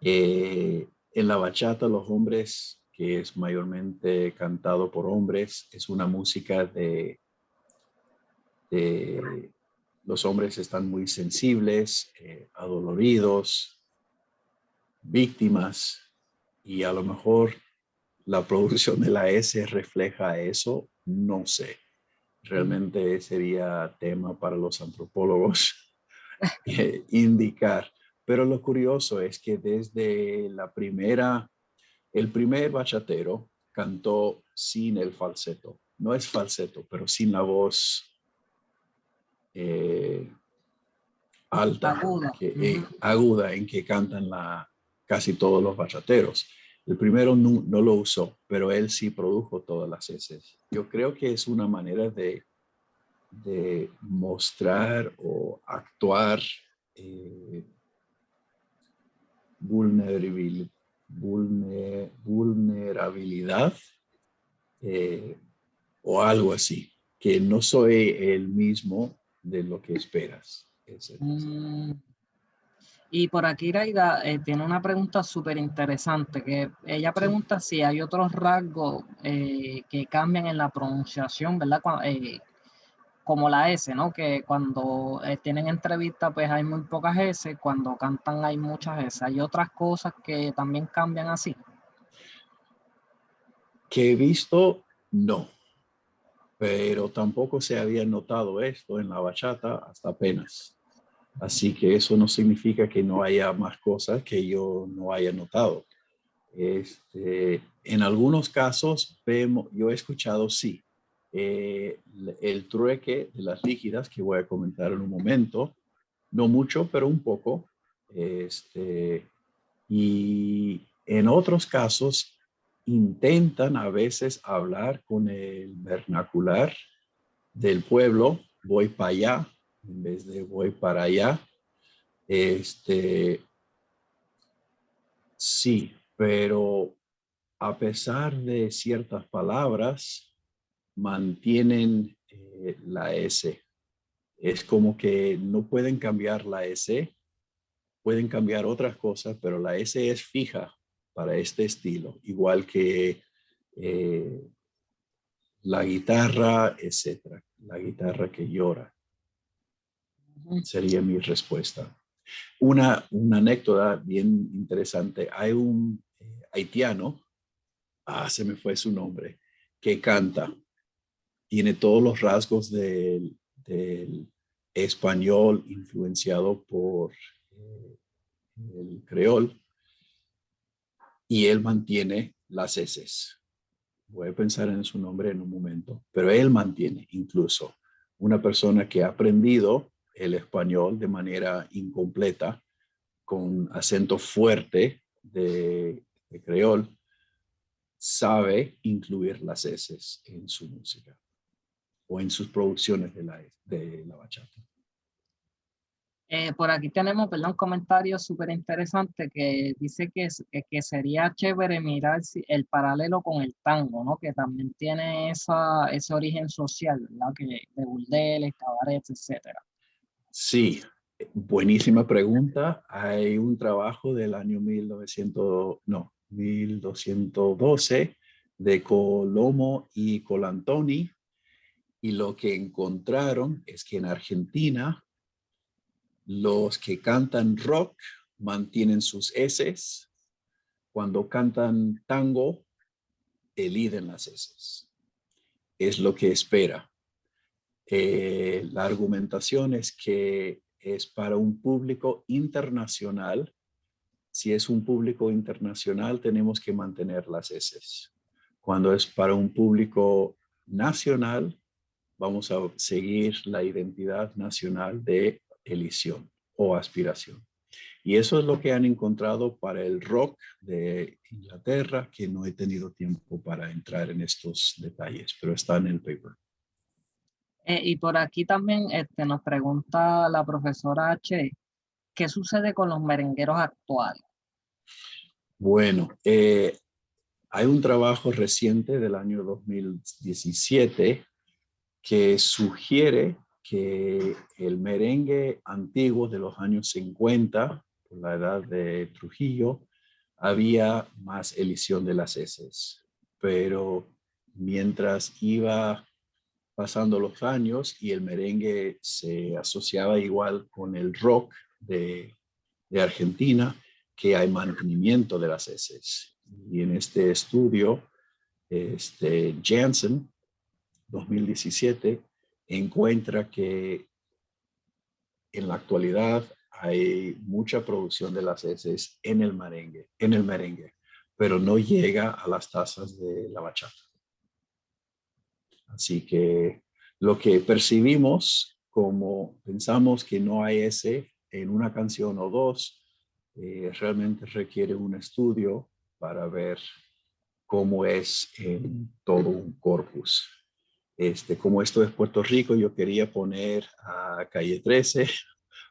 en la bachata los hombres, que es mayormente cantado por hombres, es una música de los hombres están muy sensibles, adoloridos, víctimas, y a lo mejor la producción de la S refleja eso, no sé. Realmente sería tema para los antropólogos indicar. Pero lo curioso es que desde el primer bachatero cantó sin el falseto. No es falseto, pero sin la voz eh, alta, Aguda. aguda en que cantan casi todos los bachateros. El primero no lo usó, pero él sí produjo todas las heces. Yo creo que es una manera de mostrar o actuar vulnerabilidad, vulnerabilidad o algo así, que no soy el mismo de lo que esperas. Mm, Y por aquí Iraida tiene una pregunta súper interesante, que ella Sí. pregunta si hay otros rasgos que cambian en la pronunciación, ¿verdad? Como la S, ¿no? Que cuando tienen entrevista pues hay muy pocas S, cuando cantan hay muchas S. Hay otras cosas que también cambian así. Que he visto, no, pero tampoco se había notado esto en la bachata hasta apenas. Así que eso no significa que no haya más cosas que yo no haya notado. En algunos casos, yo he escuchado, sí, el trueque de las líquidas, que voy a comentar en un momento, no mucho, pero un poco. Y en otros casos, intentan a veces hablar con el vernacular del pueblo, voy para allá, en vez de voy para allá. Sí, pero a pesar de ciertas palabras, mantienen la S. Es como que no pueden cambiar la S, pueden cambiar otras cosas, pero la S es fija para este estilo, igual que eh, la guitarra, etcétera. La guitarra que llora sería mi respuesta. Una anécdota bien interesante. Hay un haitiano, se me fue su nombre, que canta. Tiene todos los rasgos del español influenciado por el creol y él mantiene las heces. Voy a pensar en su nombre en un momento, pero él mantiene incluso una persona que ha aprendido el español de manera incompleta, con acento fuerte de creol, sabe incluir las heces en su música o en sus producciones de la bachata. Por aquí tenemos, ¿verdad? Un comentario súper interesante que dice que sería chévere mirar el paralelo con el tango, ¿no? Que también tiene ese origen social, ¿verdad? Que de burdeles, cabarets, etcétera. Sí, buenísima pregunta. Hay un trabajo del año 1212 de Colomo y Colantoni, y lo que encontraron es que en Argentina los que cantan rock mantienen sus eses, cuando cantan tango eliden las eses. Es lo que espera. La argumentación es que es para un público internacional. Si es un público internacional, tenemos que mantener las heces. Cuando es para un público nacional, vamos a seguir la identidad nacional de elección o aspiración. Y eso es lo que han encontrado para el rock de Inglaterra, que no he tenido tiempo para entrar en estos detalles, pero está en el paper. Y por aquí también nos pregunta la profesora H, ¿qué sucede con los merengueros actuales? Bueno, hay un trabajo reciente del año 2017 que sugiere que el merengue antiguo de los años 50, por la edad de Trujillo, había más elisión de las heces. Pero mientras iba pasando los años y el merengue se asociaba igual con el rock de Argentina, que hay mantenimiento de las heces. Y en este estudio, Janssen, 2017, encuentra que en la actualidad hay mucha producción de las heces en el merengue, pero no llega a las tasas de la bachata. Así que lo que percibimos como pensamos que no hay ese en una canción o dos, realmente requiere un estudio para ver cómo es en todo un corpus. Como esto es Puerto Rico, yo quería poner a Calle 13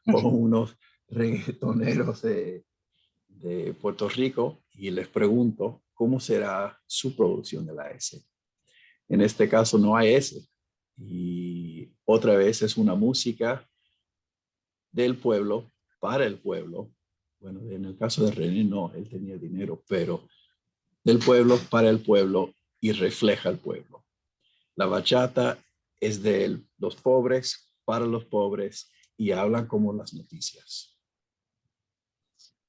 o unos reggaetoneros de Puerto Rico y les pregunto cómo será su producción de la S. En este caso no hay S. Y otra vez es una música del pueblo, para el pueblo. Bueno, en el caso de René no, él tenía dinero, pero del pueblo, para el pueblo y refleja al pueblo. La bachata es de los pobres, para los pobres y hablan como las noticias.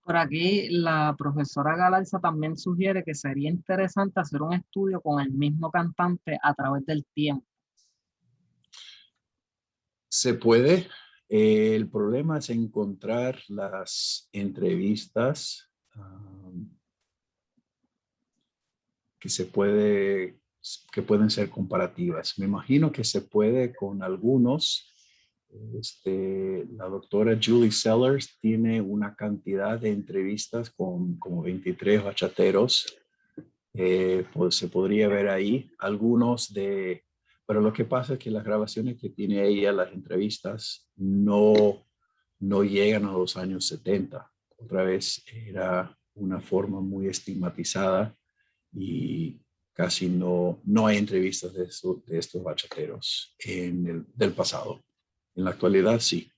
Por aquí la profesora Galarza también sugiere que sería interesante hacer un estudio con el mismo cantante a través del tiempo. Se puede. El problema es encontrar las entrevistas que pueden ser comparativas. Me imagino que se puede con algunos. La doctora Julie Sellers tiene una cantidad de entrevistas con como 23 bachateros. Pues se podría ver ahí algunos pero lo que pasa es que las grabaciones que tiene ella, las entrevistas, no llegan a los años 70. Otra vez era una forma muy estigmatizada y casi no hay entrevistas de estos bachateros del pasado. En la actualidad sí,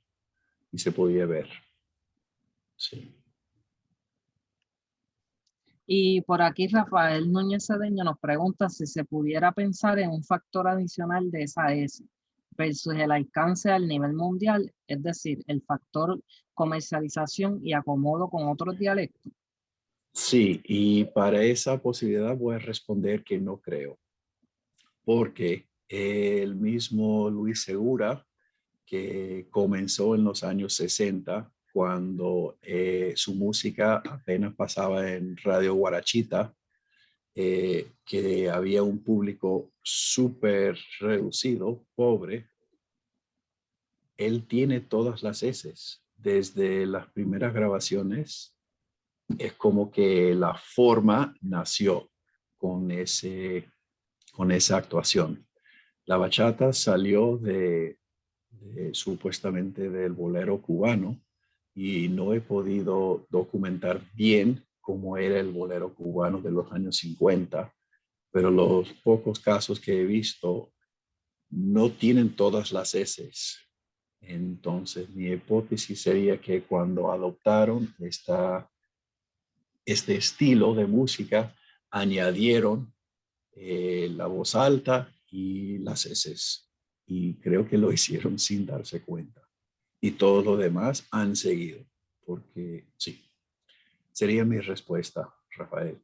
y se podía ver. Sí. Y por aquí Rafael Núñez Cedeño nos pregunta si se pudiera pensar en un factor adicional de esa S versus el alcance al nivel mundial, es decir, el factor comercialización y acomodo con otros dialectos. Sí, y para esa posibilidad voy a responder que no creo, porque el mismo Luis Segura, que comenzó en los años 60, cuando su música apenas pasaba en Radio Guarachita, que había un público súper reducido, pobre. Él tiene todas las heces. Desde las primeras grabaciones, es como que la forma nació con esa actuación. La bachata salió supuestamente del bolero cubano y no he podido documentar bien cómo era el bolero cubano de los años 50, pero los pocos casos que he visto no tienen todas las heces. Entonces, mi hipótesis sería que cuando adoptaron este estilo de música, añadieron la voz alta y las heces. Y creo que lo hicieron sin darse cuenta. Y todo lo demás han seguido. Porque sí, sería mi respuesta, Rafael.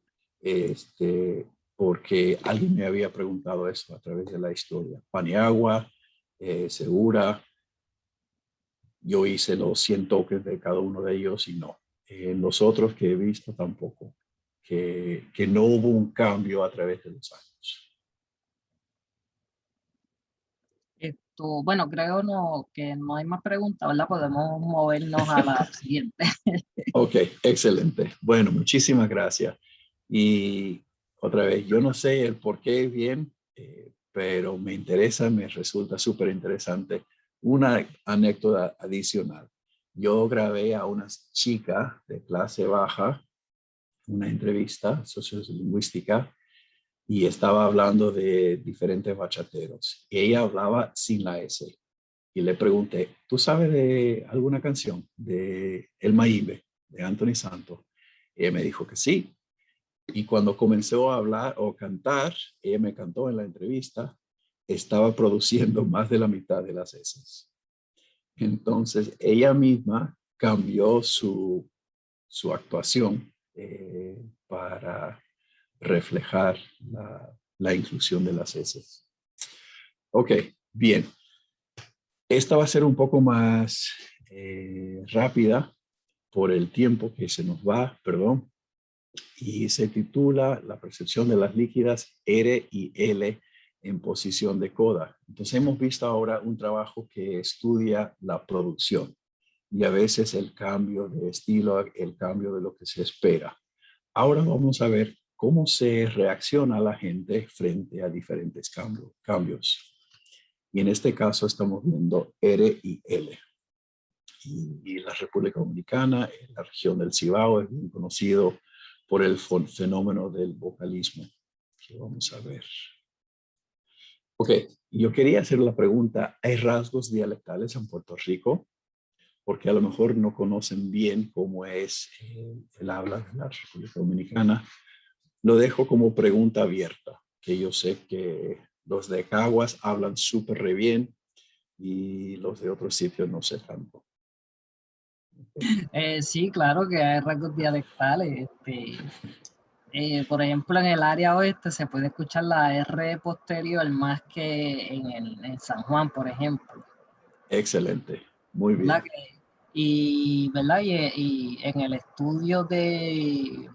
Porque alguien me había preguntado eso a través de la historia. Paniagua, Segura. Yo hice los 100 toques de cada uno de ellos y no. Los otros que he visto tampoco. Que no hubo un cambio a través de los años. Bueno, creo que no hay más preguntas, ¿verdad? Podemos movernos a la siguiente. Ok, excelente. Bueno, muchísimas gracias. Y otra vez, yo no sé el por qué bien, pero me interesa, me resulta súper interesante. Una anécdota adicional. Yo grabé a una chica de clase baja una entrevista sociolingüística y estaba hablando de diferentes bachateros. Y ella hablaba sin la S. Y le pregunté, ¿tú sabes de alguna canción de El Maíbe, de Anthony Santos? Y ella me dijo que sí. Y cuando comenzó a hablar o cantar, ella me cantó en la entrevista, estaba produciendo más de la mitad de las S. Entonces, ella misma cambió su actuación para reflejar la inclusión de las S. Ok, bien. Esta va a ser un poco más rápida por el tiempo que se nos va, perdón, y se titula La percepción de las líquidas R y L en posición de coda. Entonces hemos visto ahora un trabajo que estudia la producción y a veces el cambio de estilo, el cambio de lo que se espera. Ahora vamos a ver cómo se reacciona la gente frente a diferentes cambios. Y en este caso estamos viendo R y L. Y la República Dominicana, en la región del Cibao, es bien conocido por el fenómeno del vocalismo, que vamos a ver. Ok, yo quería hacer la pregunta, ¿hay rasgos dialectales en Puerto Rico? Porque a lo mejor no conocen bien cómo es el habla de la República Dominicana. Lo dejo como pregunta abierta, que yo sé que los de Caguas hablan súper re bien y los de otros sitios no sé tanto. Sí, claro que hay rasgos dialectales. Por ejemplo, en el área oeste se puede escuchar la R posterior más que en San Juan, por ejemplo. Excelente, muy bien. ¿Verdad? ¿Verdad? Y en el estudio de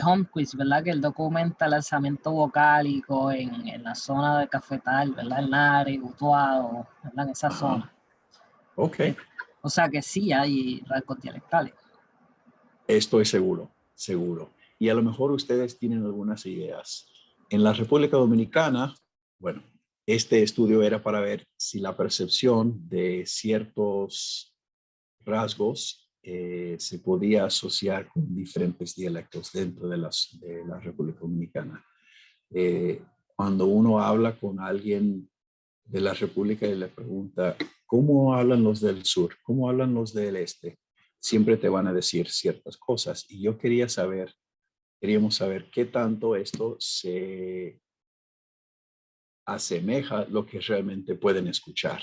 Holmquist, ¿verdad? Que él documenta el alzamiento vocálico en la zona de Cafetal, ¿verdad? En Lares, Utuado, ¿verdad? En esa zona. Ok. O sea que sí hay rasgos dialectales. Estoy seguro, seguro. Y a lo mejor ustedes tienen algunas ideas. En la República Dominicana, bueno, este estudio era para ver si la percepción de ciertos rasgos se podía asociar con diferentes dialectos dentro de la República Dominicana. Cuando uno habla con alguien de la República y le pregunta, ¿cómo hablan los del sur? ¿Cómo hablan los del este? Siempre te van a decir ciertas cosas. Y yo queríamos saber qué tanto esto se asemeja a lo que realmente pueden escuchar.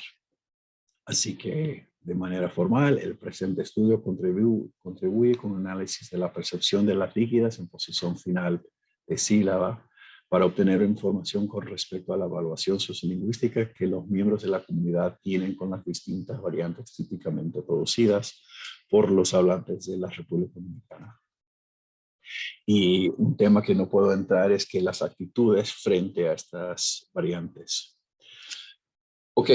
Así que, de manera formal, el presente estudio contribuye con un análisis de la percepción de las líquidas en posición final de sílaba para obtener información con respecto a la evaluación sociolingüística que los miembros de la comunidad tienen con las distintas variantes típicamente producidas por los hablantes de la República Dominicana. Y un tema que no puedo entrar es que las actitudes frente a estas variantes. Ok,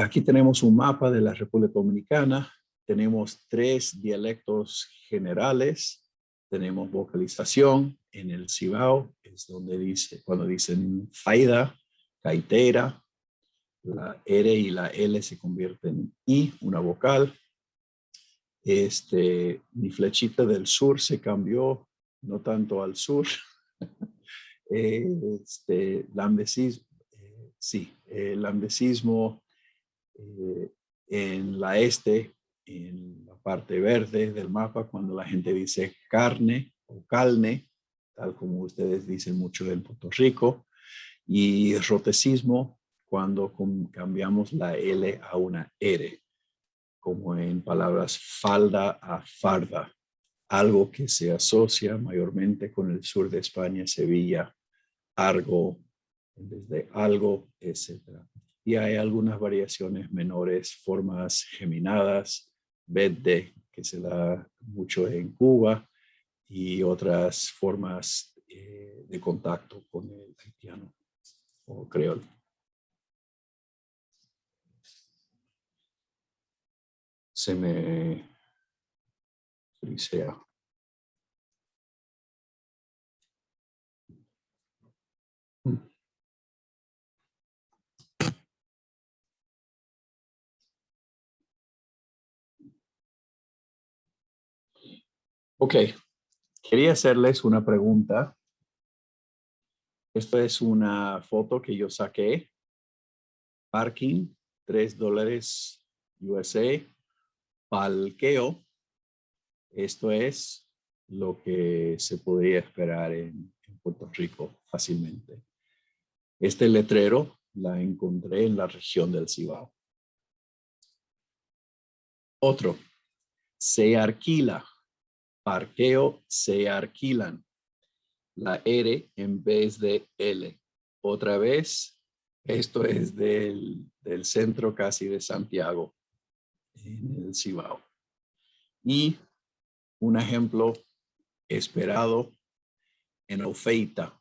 aquí tenemos un mapa de la República Dominicana. Tenemos 3 dialectos generales. Tenemos vocalización en el Cibao, es donde dice, cuando dicen faida, caitera, la R y la L se convierten en I, una vocal. Mi flechita del sur se cambió, no tanto al sur. Lambesismo, sí, lambesismo en la este, en la parte verde del mapa, cuando la gente dice carne o calne, tal como ustedes dicen mucho en Puerto Rico, y rotecismo cuando cambiamos la L a una R, como en palabras falda a farda, algo que se asocia mayormente con el sur de España, Sevilla, Argo, en vez de algo, etc. Y hay algunas variaciones menores, formas geminadas, verde, que se da mucho en Cuba, y otras formas de contacto con el haitiano o creol. Se me frisea. Ok, quería hacerles una pregunta. Esto es una foto que yo saqué. Parking, $3 USA. Parqueo. Esto es lo que se podría esperar en Puerto Rico fácilmente. Este letrero la encontré en la región del Cibao. Otro, se alquila. Parqueo, se alquilan. La R en vez de L. Otra vez, esto es del centro casi de Santiago, en el Cibao. Y un ejemplo esperado en oferta.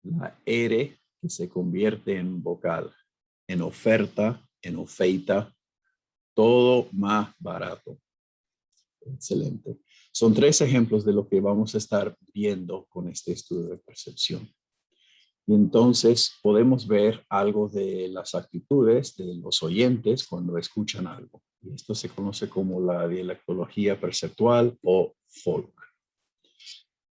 La R que se convierte en vocal. En oferta, en oferta, todo más barato. Excelente. Son 3 ejemplos de lo que vamos a estar viendo con este estudio de percepción. Y entonces podemos ver algo de las actitudes de los oyentes cuando escuchan algo. Y esto se conoce como la dialectología perceptual o folk.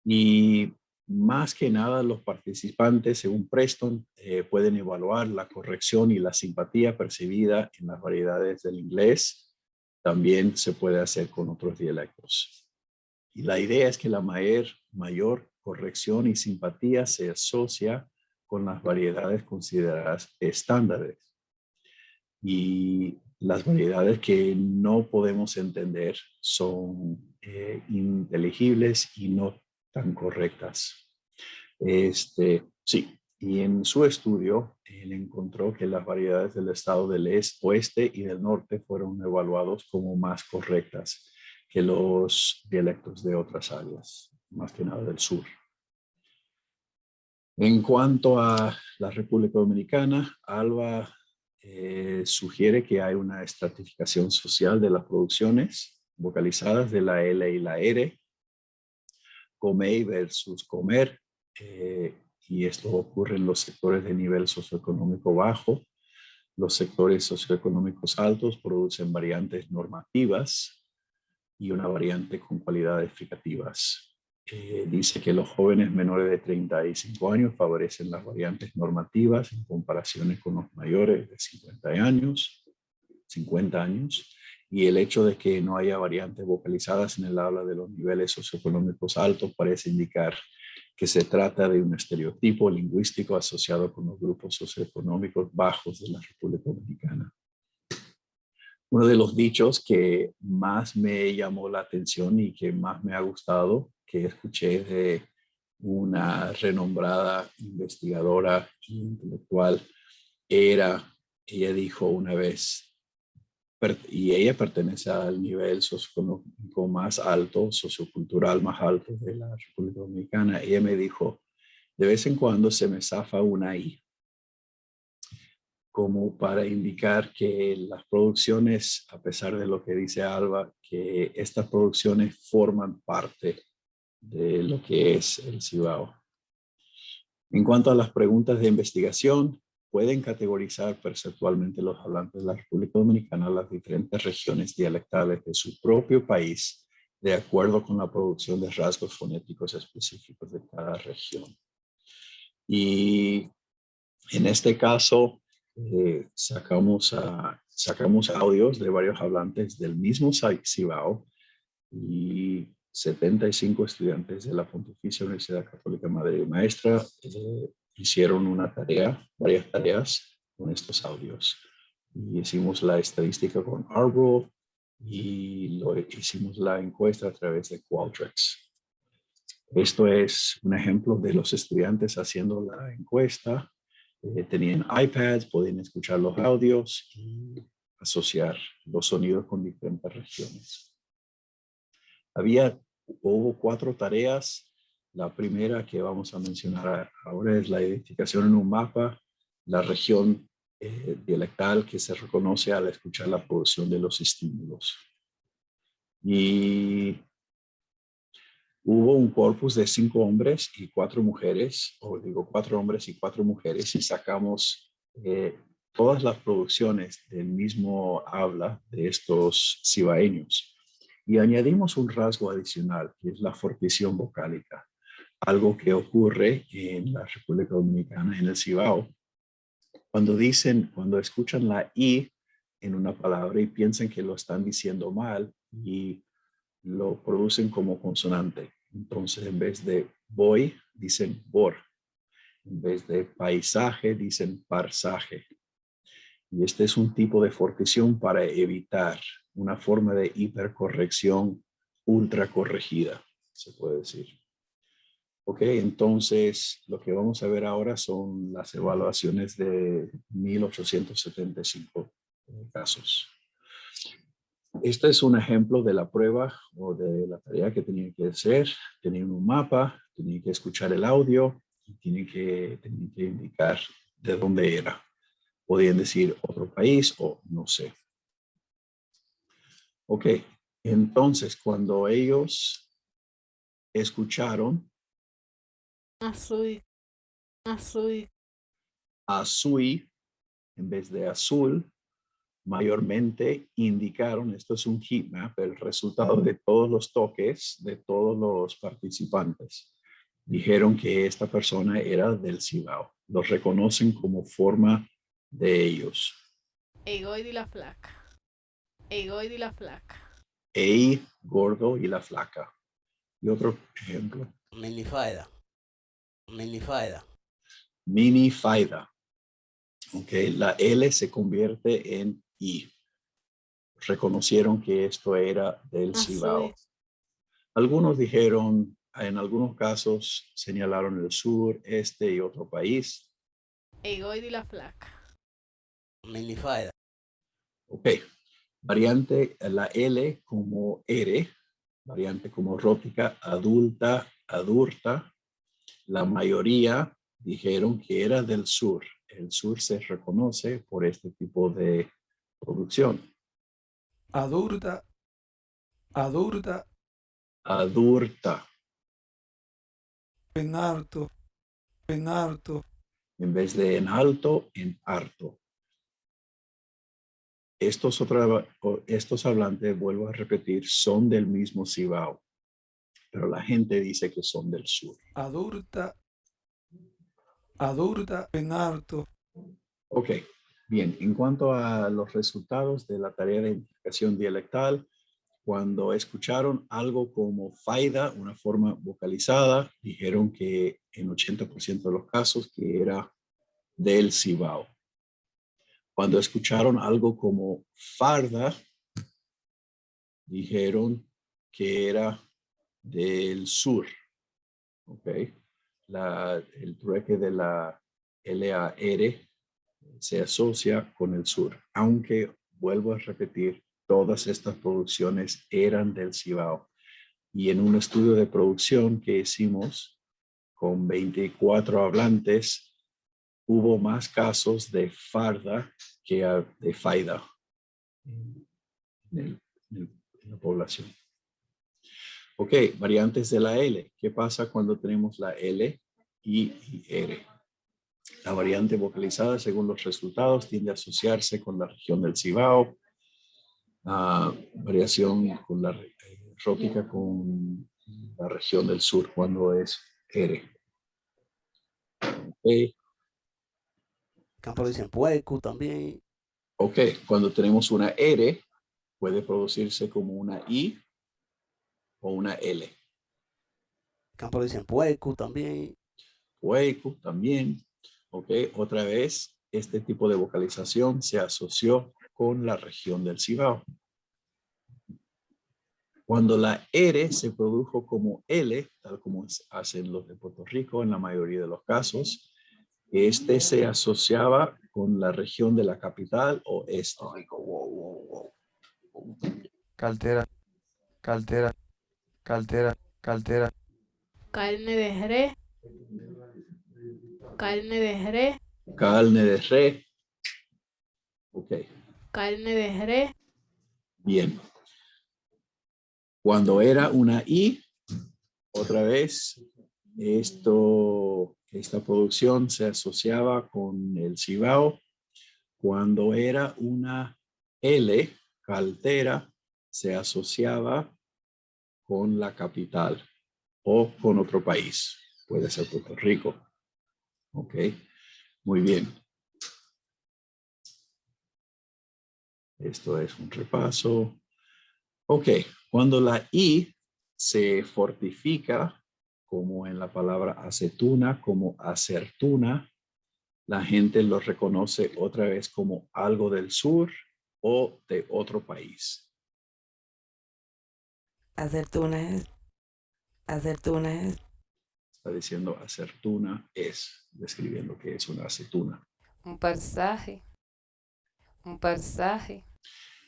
Y más que nada los participantes, según Preston, pueden evaluar la corrección y la simpatía percibida en las variedades del inglés. También se puede hacer con otros dialectos. Y la idea es que la mayor corrección y simpatía se asocia con las variedades consideradas estándares. Y las variedades que no podemos entender son ininteligibles y no tan correctas. Sí, y en su estudio, él encontró que las variedades del estado del oeste y del norte fueron evaluados como más correctas que los dialectos de otras áreas, más que nada del sur. En cuanto a la República Dominicana, Alba sugiere que hay una estratificación social de las producciones vocalizadas de la L y la R, comer versus comer, y esto ocurre en los sectores de nivel socioeconómico bajo. Los sectores socioeconómicos altos producen variantes normativas y una variante con cualidades fricativas. Dice que los jóvenes menores de 35 años favorecen las variantes normativas en comparaciones con los mayores de 50 años, y el hecho de que no haya variantes vocalizadas en el habla de los niveles socioeconómicos altos parece indicar que se trata de un estereotipo lingüístico asociado con los grupos socioeconómicos bajos de la República Dominicana. Uno de los dichos que más me llamó la atención y que más me ha gustado, que escuché de una renombrada investigadora intelectual, ella dijo una vez, y ella pertenece al nivel socioeconómico más alto, sociocultural más alto de la República Dominicana. Ella me dijo, de vez en cuando se me zafa una I, como para indicar que las producciones, a pesar de lo que dice Alba, que estas producciones forman parte de lo que es el Cibao. En cuanto a las preguntas de investigación, pueden categorizar perceptualmente los hablantes de la República Dominicana las diferentes regiones dialectales de su propio país, de acuerdo con la producción de rasgos fonéticos específicos de cada región. Y en este caso, sacamos audios de varios hablantes del mismo Cibao y 75 estudiantes de la Pontificia Universidad Católica Madre y Maestra hicieron varias tareas con estos audios. Y hicimos la estadística con Arbor y hicimos la encuesta a través de Qualtrics. Esto es un ejemplo de los estudiantes haciendo la encuesta. Tenían iPads, podían escuchar los audios y asociar los sonidos con diferentes regiones. Hubo 4 tareas. La primera que vamos a mencionar ahora es la identificación en un mapa, la región dialectal que se reconoce al escuchar la producción de los estímulos. Y hubo un corpus de 5 hombres y 4 mujeres, 4 hombres y 4 mujeres, y sacamos todas las producciones del mismo habla de estos cibaeños. Y añadimos un rasgo adicional, que es la fortición vocálica, algo que ocurre en la República Dominicana, en el Cibao, cuando escuchan la I en una palabra y piensan que lo están diciendo mal y lo producen como consonante. Entonces, en vez de voy, dicen bor. En vez de paisaje, dicen parsaje. Y este es un tipo de fortición para evitar una forma de hipercorrección ultra corregida, se puede decir. Ok, entonces lo que vamos a ver ahora son las evaluaciones de 1875 casos. Este es un ejemplo de la prueba o de la tarea que tenían que hacer. Tenían un mapa, tenían que escuchar el audio y tenían que indicar de dónde era. Podían decir otro país o no sé. Ok, entonces cuando ellos escucharon Azul, azul, azul en vez de azul, mayormente indicaron, esto es un heat map, el resultado de todos los toques de todos los participantes. Dijeron que esta persona era del Cibao. Los reconocen como forma de ellos. Egoid y la flaca. Egoid y la flaca. Ey, gordo y la flaca. Y otro ejemplo. Minifaida. Minifaida. Minifaida. Ok, la L se convierte en I. Reconocieron que esto era del Cibao. Algunos dijeron, en algunos casos señalaron el sur, este y otro país. Egoid y la flaca. Minifaida. Ok, variante la L como R, variante como rótica, adulta, adurta. La mayoría dijeron que era del sur. El sur se reconoce por este tipo de producción. Adurta, adurta, Adurta. en harto, en harto. En vez de en alto, en harto. Estos hablantes, vuelvo a repetir, son del mismo Cibao, pero la gente dice que son del sur. Adurta, adurta, en harto. Ok, bien. En cuanto a los resultados de la tarea de identificación dialectal, cuando escucharon algo como faida, una forma vocalizada, dijeron que en 80% de los casos que era del Cibao. Cuando escucharon algo como farda, dijeron que era del sur. Ok, el trueque de la LAR se asocia con el sur, aunque vuelvo a repetir, todas estas producciones eran del Cibao. Y en un estudio de producción que hicimos con 24 hablantes, hubo más casos de farda que de faida en la población. Ok, variantes de la L. ¿Qué pasa cuando tenemos la L, I y R? La variante vocalizada, según los resultados, tiende a asociarse con la región del Cibao. Variación con la rótica con la región del sur cuando es R. Okay. Campo dicen pueco también. Ok, cuando tenemos una R, puede producirse como una I o una L. Campo dicen pueco también. Pueco también. Ok, otra vez, este tipo de vocalización se asoció con la región del Cibao. Cuando la R se produjo como L, tal como hacen los de Puerto Rico en la mayoría de los casos, este se asociaba con la región de la capital o este. Cartera, cartera, cartera, cartera. Carne de res. Carne de res. Carne de res. Ok. Carne de res. Bien. Cuando era una I, otra vez, esta producción se asociaba con el Cibao. Cuando era una L, caltera, se asociaba con la capital o con otro país. Puede ser Puerto Rico. Ok, muy bien. Esto es un repaso. Ok, cuando la I se fortifica, como en la palabra acetuna, como acertuna, la gente lo reconoce otra vez como algo del sur o de otro país. Acertuna es. Está diciendo acertuna es, describiendo que es una acetuna. Un paisaje.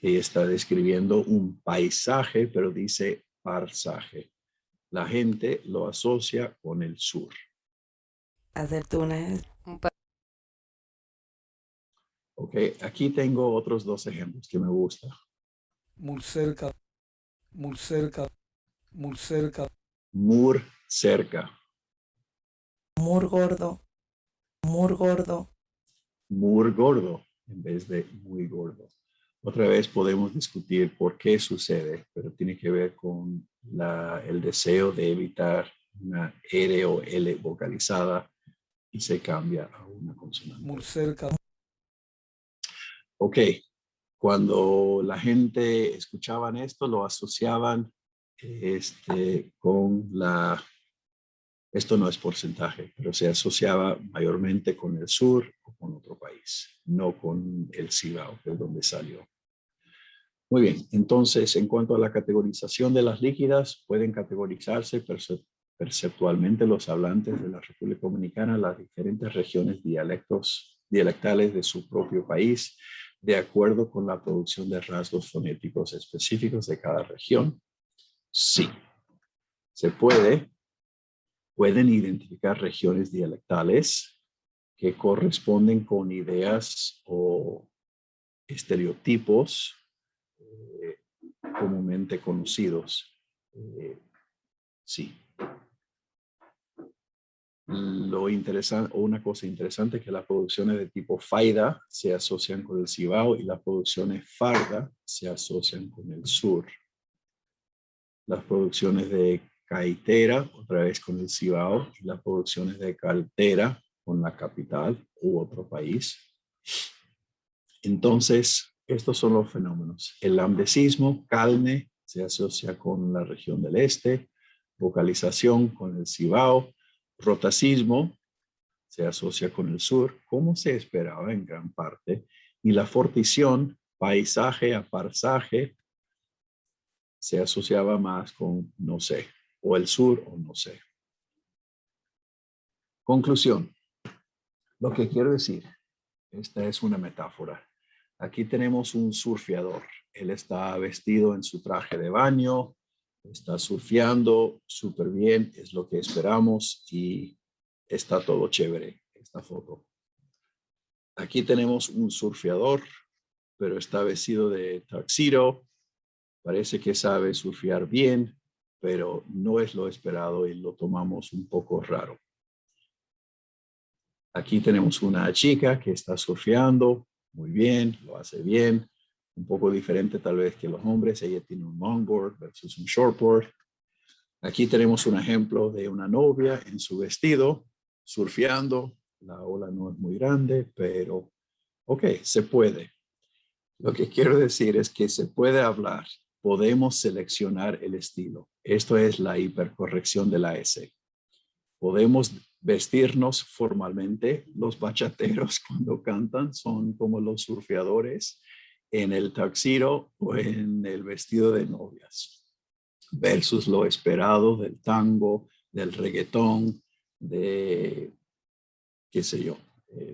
Y está describiendo un paisaje, pero dice paisaje. La gente lo asocia con el sur. Acertuna es. Ok, aquí tengo otros dos ejemplos que me gustan. Muy cerca, muy cerca, muy cerca. Mur cerca. Mur gordo. Mur gordo en vez de muy gordo. Otra vez podemos discutir por qué sucede, pero tiene que ver con el deseo de evitar una R o L vocalizada y se cambia a una consonante. Muy cerca. Ok, cuando la gente escuchaban esto, lo asociaban con esto no es porcentaje, pero se asociaba mayormente con el sur o con otro país, no con el Cibao, que es donde salió. Muy bien, entonces en cuanto a la categorización de las líquidas, pueden categorizarse perceptualmente los hablantes de la República Dominicana, las diferentes regiones dialectales de su propio país, de acuerdo con la producción de rasgos fonéticos específicos de cada región. Sí, se pueden identificar regiones dialectales que corresponden con ideas o estereotipos comúnmente conocidos. Sí. Lo interesante, o una cosa interesante, es que las producciones de tipo faida se asocian con el Cibao y las producciones farda se asocian con el sur. Las producciones de caitera, otra vez con el Cibao, y las producciones de caltera con la capital u otro país. Entonces, estos son los fenómenos. El lambdecismo, calne, se asocia con la región del este, vocalización con el Cibao, rotacismo se asocia con el sur, como se esperaba en gran parte, y la fortición, paisaje a parsaje, se asociaba más con no sé, o el sur o no sé. Conclusión. Lo que quiero decir, esta es una metáfora. Aquí tenemos un surfeador. Él está vestido en su traje de baño, está surfeando súper bien, es lo que esperamos y está todo chévere esta foto. Aquí tenemos un surfeador, pero está vestido de tuxedo. Parece que sabe surfear bien, pero no es lo esperado y lo tomamos un poco raro. Aquí tenemos una chica que está surfeando muy bien, lo hace bien, un poco diferente tal vez que los hombres. Ella tiene un longboard versus un shortboard. Aquí tenemos un ejemplo de una novia en su vestido, surfeando. La ola no es muy grande, pero ok, se puede. Lo que quiero decir es que se puede hablar. Podemos seleccionar el estilo. Esto es la hipercorrección de la S. Podemos vestirnos formalmente. Los bachateros cuando cantan son como los surfeadores en el tuxedo o en el vestido de novias, versus lo esperado del tango, del reggaetón, de qué sé yo,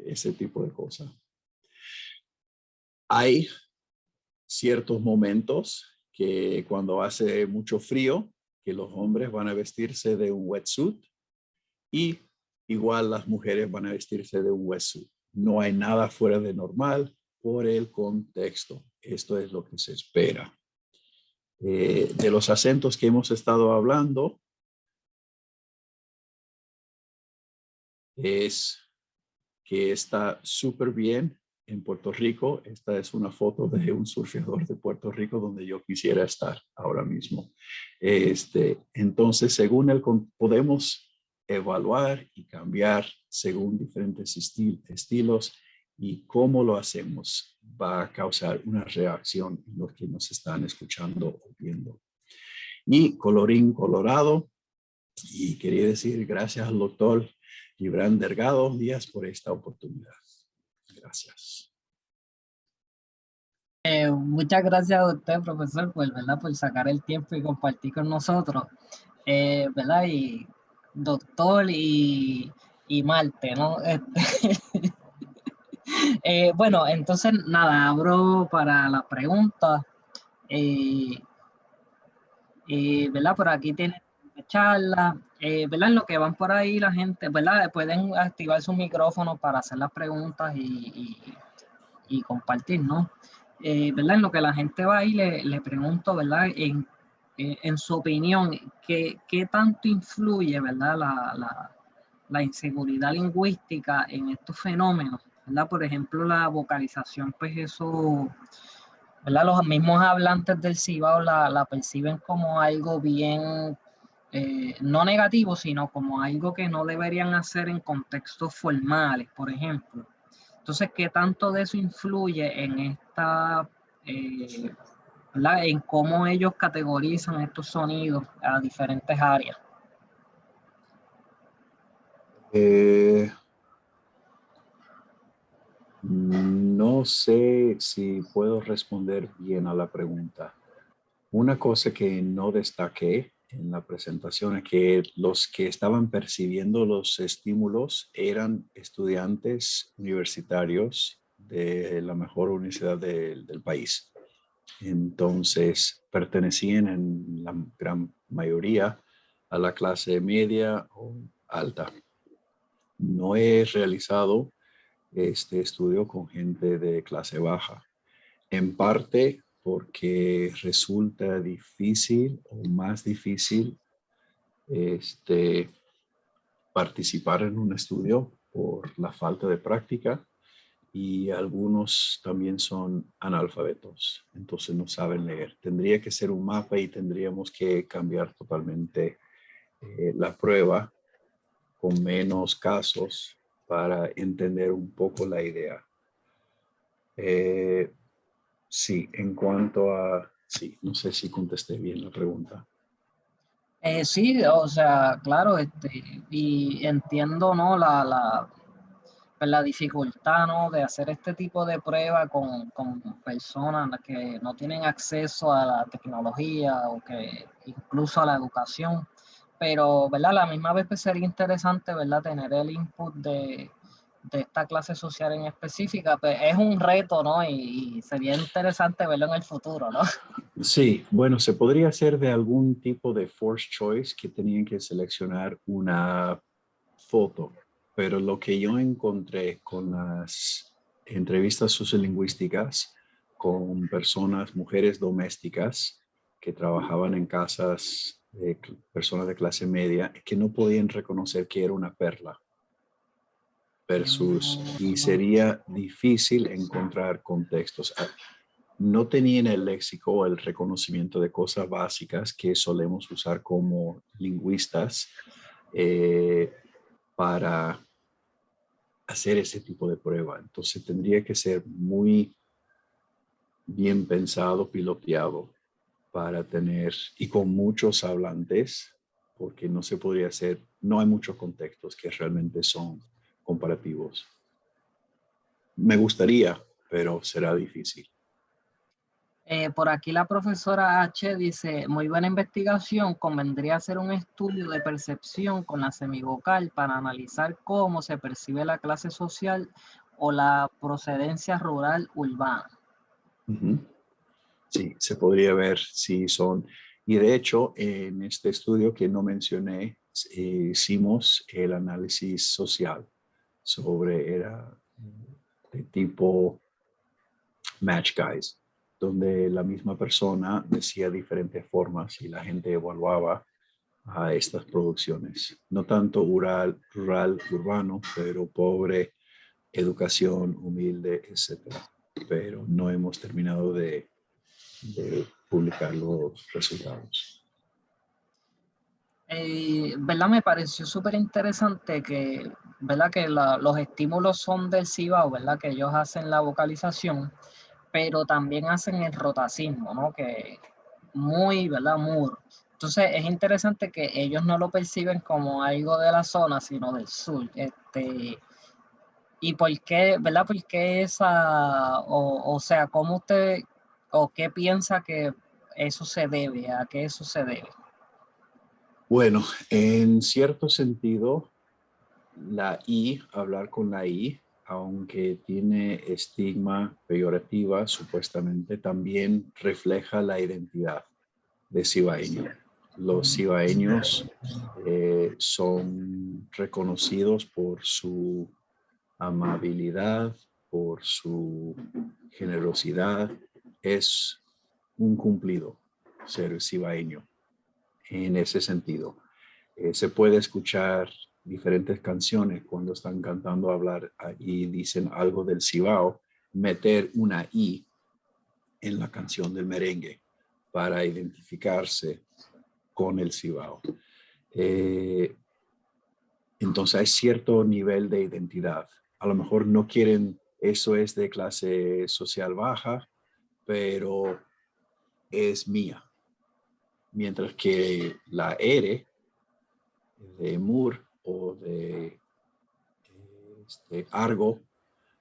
ese tipo de cosas. Hay ciertos momentos que cuando hace mucho frío, que los hombres van a vestirse de un wetsuit y igual las mujeres van a vestirse de un wetsuit. No hay nada fuera de normal por el contexto. Esto es lo que se espera. De los acentos que hemos estado hablando, es que está súper bien en Puerto Rico. Esta es una foto de un surfeador de Puerto Rico donde yo quisiera estar ahora mismo. Entonces, podemos evaluar y cambiar según diferentes estilos, y cómo lo hacemos va a causar una reacción en los que nos están escuchando o viendo. Y colorín colorado, y quería decir gracias al doctor Gibran Delgado Díaz por esta oportunidad. Gracias. Muchas gracias a usted, profesor, ¿verdad? Por sacar el tiempo y compartir con nosotros, ¿verdad? Y doctor y Marte, ¿no? Bueno, entonces nada, abro para las preguntas. ¿Verdad? Por aquí tienen charla, ¿verdad? En lo que van por ahí la gente, ¿verdad? Pueden activar su micrófono para hacer las preguntas y compartir, ¿no? ¿Verdad? En lo que la gente va ahí, le pregunto, ¿verdad? En su opinión, ¿qué tanto influye, ¿verdad? La inseguridad lingüística en estos fenómenos, ¿verdad? Por ejemplo, la vocalización, pues eso, ¿verdad? Los mismos hablantes del Cibao la perciben como algo bien, no negativo, sino como algo que no deberían hacer en contextos formales, por ejemplo. Entonces, ¿qué tanto de eso influye en esta, ¿verdad? En cómo ellos categorizan estos sonidos a diferentes áreas? No sé si puedo responder bien a la pregunta. Una cosa que no destaqué en la presentación es que los que estaban percibiendo los estímulos eran estudiantes universitarios de la mejor universidad del país. Entonces, pertenecían en la gran mayoría a la clase media o alta. No he realizado este estudio con gente de clase baja, en parte porque resulta difícil o más difícil participar en un estudio por la falta de práctica, y algunos también son analfabetos, entonces no saben leer. Tendría que ser un mapa y tendríamos que cambiar totalmente la prueba con menos casos para entender un poco la idea. Sí, en cuanto a... Sí, no sé si contesté bien la pregunta. Sí, o sea, claro, y entiendo, ¿no? La dificultad, ¿no? De hacer este tipo de prueba con personas que no tienen acceso a la tecnología o que incluso a la educación. Pero, ¿verdad? A la misma vez pues, sería interesante, ¿verdad? Tener el input de esta clase social en específica. Pues, es un reto, ¿no? Y sería interesante verlo en el futuro, ¿no? Sí, bueno, se podría hacer de algún tipo de forced choice que tenían que seleccionar una foto, pero lo que yo encontré con las entrevistas sociolingüísticas con personas, mujeres domésticas que trabajaban en casas de personas de clase media, que no podían reconocer que era una perla versus, y sería difícil encontrar contextos. No tenían el léxico o el reconocimiento de cosas básicas que solemos usar como lingüistas para hacer ese tipo de prueba. Entonces tendría que ser muy bien pensado, piloteado para tener, y con muchos hablantes, porque no se podría hacer, no hay muchos contextos que realmente son comparativos. Me gustaría, pero será difícil. Por aquí la profesora H dice, muy buena investigación, convendría hacer un estudio de percepción con la semivocal para analizar cómo se percibe la clase social o la procedencia rural urbana. Sí, se podría ver si son, y de hecho en este estudio que no mencioné, hicimos el análisis social era de tipo match guys, donde la misma persona decía diferentes formas y la gente evaluaba a estas producciones. No tanto rural, urbano, pero pobre, educación humilde, etc. Pero no hemos terminado de publicar los resultados. ¿Verdad? Me pareció súper interesante que, ¿verdad? Que los estímulos son del Cibao, ¿verdad? Que ellos hacen la vocalización, pero también hacen el rotacismo, ¿no? Que muy, ¿verdad? Muy. Entonces es interesante que ellos no lo perciben como algo de la zona, sino del sur. ¿Y por qué, ¿verdad? ¿Por qué esa, o sea, cómo usted, o qué piensa que eso se debe, a qué eso se debe? Bueno, en cierto sentido, la I, hablar con la I, aunque tiene estigma peyorativa, supuestamente también refleja la identidad de cibaeño. Los cibaeños son reconocidos por su amabilidad, por su generosidad. Es un cumplido ser cibaeño en ese sentido. Se puede escuchar diferentes canciones cuando están cantando hablar y dicen algo del Cibao, meter una I en la canción del merengue para identificarse con el Cibao. Entonces hay cierto nivel de identidad. A lo mejor no quieren, eso es de clase social baja, pero es mía. Mientras que la R de Moore o de Argo,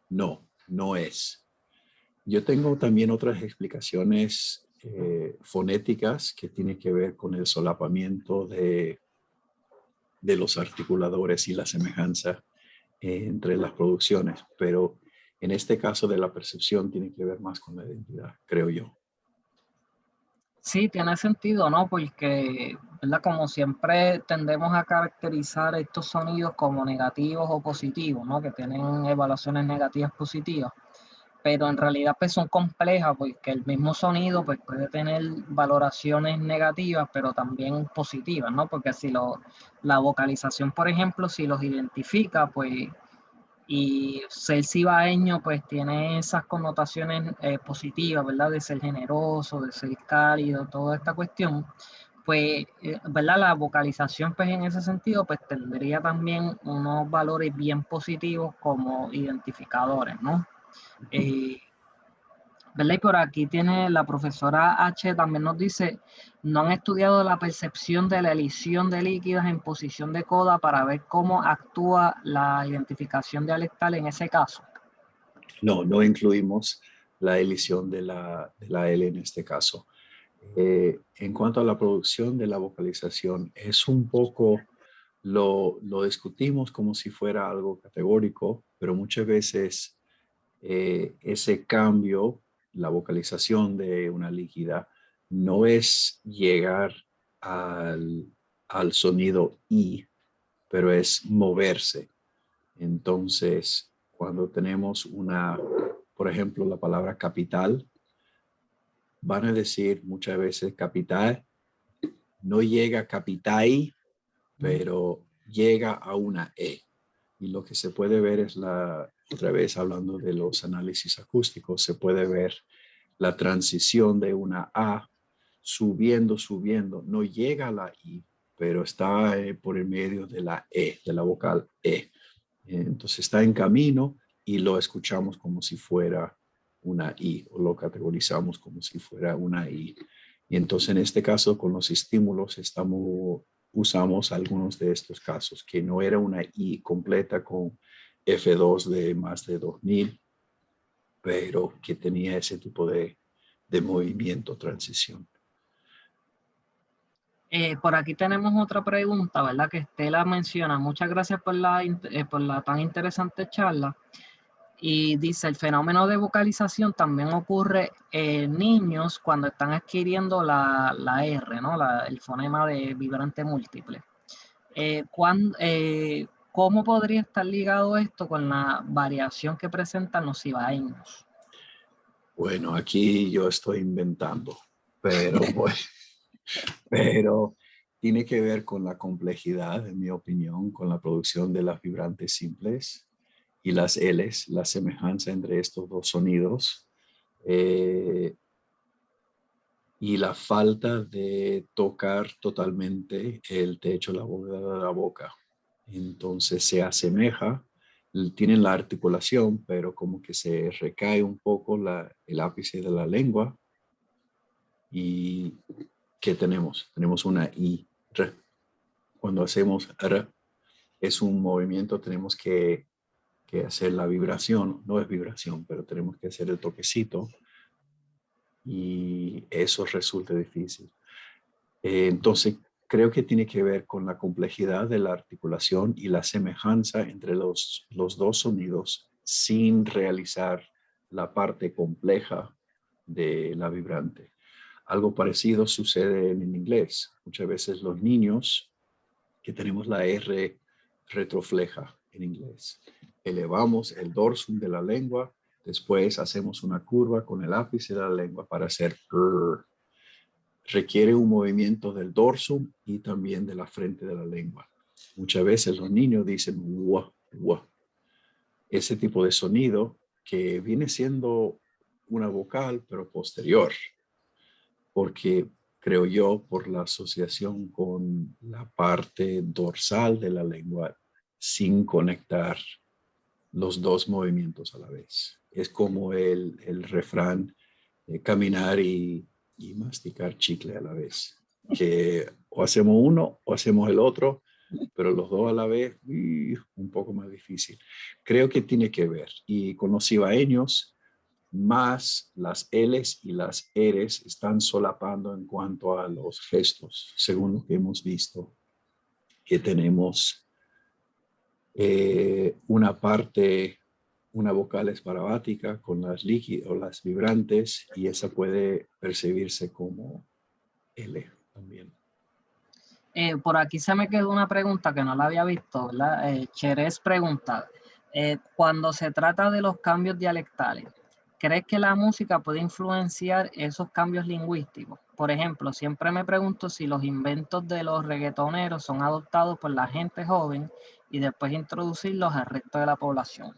no es. Yo tengo también otras explicaciones fonéticas que tienen que ver con el solapamiento de los articuladores y la semejanza entre las producciones, pero en este caso de la percepción tiene que ver más con la identidad, creo yo. Sí, tiene sentido, ¿no? Porque, ¿verdad? Como siempre tendemos a caracterizar estos sonidos como negativos o positivos, ¿no? Que tienen evaluaciones negativas positivas, pero en realidad pues son complejas porque el mismo sonido pues puede tener valoraciones negativas, pero también positivas, ¿no? Porque si la vocalización, por ejemplo, si los identifica, pues y ser cibaeño pues tiene esas connotaciones positivas, ¿verdad? De ser generoso, de ser cálido, toda esta cuestión, pues, ¿verdad? La vocalización pues en ese sentido pues tendría también unos valores bien positivos como identificadores, ¿no? ¿Verdad? Y por aquí tiene la profesora H, también nos dice, no han estudiado la percepción de la elisión de líquidos en posición de coda para ver cómo actúa la identificación dialectal en ese caso. No incluimos la elisión de la L en este caso. En cuanto a la producción de la vocalización, es un poco, lo discutimos como si fuera algo categórico, pero muchas veces ese cambio, la vocalización de una líquida, no es llegar al sonido I, pero es moverse. Entonces, cuando tenemos por ejemplo, la palabra capital, van a decir muchas veces capital, no llega a capitai, pero llega a una E. Y lo que se puede ver es otra vez hablando de los análisis acústicos, se puede ver la transición de una A subiendo, no llega a la I, pero está por el medio de la E, de la vocal E. Entonces está en camino y lo escuchamos como si fuera una I, o lo categorizamos como si fuera una I. Y entonces en este caso con los estímulos usamos algunos de estos casos, que no era una I completa con F2 de más de 2000, pero que tenía ese tipo de movimiento, transición. Por aquí tenemos otra pregunta, ¿verdad? Que Estela menciona. Muchas gracias por la tan interesante charla. Y dice, el fenómeno de vocalización también ocurre en niños cuando están adquiriendo la R, ¿no? El fonema de vibrante múltiple. ¿Cómo podría estar ligado esto con la variación que presentan los cibaeños? Bueno, aquí yo estoy inventando, pero tiene que ver con la complejidad, en mi opinión, con la producción de las vibrantes simples y las L's, la semejanza entre estos dos sonidos, y la falta de tocar totalmente el techo de la boca. Entonces se asemeja, tienen la articulación, pero como que se recae un poco el ápice de la lengua. ¿Y qué tenemos? Tenemos una I. Cuando hacemos R, es un movimiento, tenemos que hacer la vibración, no es vibración, pero tenemos que hacer el toquecito y eso resulta difícil. Entonces, creo que tiene que ver con la complejidad de la articulación y la semejanza entre los dos sonidos sin realizar la parte compleja de la vibrante. Algo parecido sucede en inglés. Muchas veces los niños que tenemos la R retrofleja en inglés. Elevamos el dorsum de la lengua, después hacemos una curva con el ápice de la lengua para hacer R. Requiere un movimiento del dorsum y también de la frente de la lengua. Muchas veces los niños dicen wa, wa. Ese tipo de sonido que viene siendo una vocal, pero posterior, porque creo yo, por la asociación con la parte dorsal de la lengua, sin conectar los dos movimientos a la vez. Es como el refrán, caminar y masticar chicle a la vez. Que o hacemos uno o hacemos el otro, pero los dos a la vez, un poco más difícil. Creo que tiene que ver. Y con los cibaeños, más las L's y las R's están solapando en cuanto a los gestos, según lo que hemos visto, que tenemos una parte, una vocal esparabática con las líquidas o las vibrantes, y esa puede percibirse como L también. Por aquí se me quedó una pregunta que no la había visto, ¿verdad? Cherez pregunta, cuando se trata de los cambios dialectales, ¿crees que la música puede influenciar esos cambios lingüísticos? Por ejemplo, siempre me pregunto si los inventos de los reggaetoneros son adoptados por la gente joven y después introducirlos al resto de la población.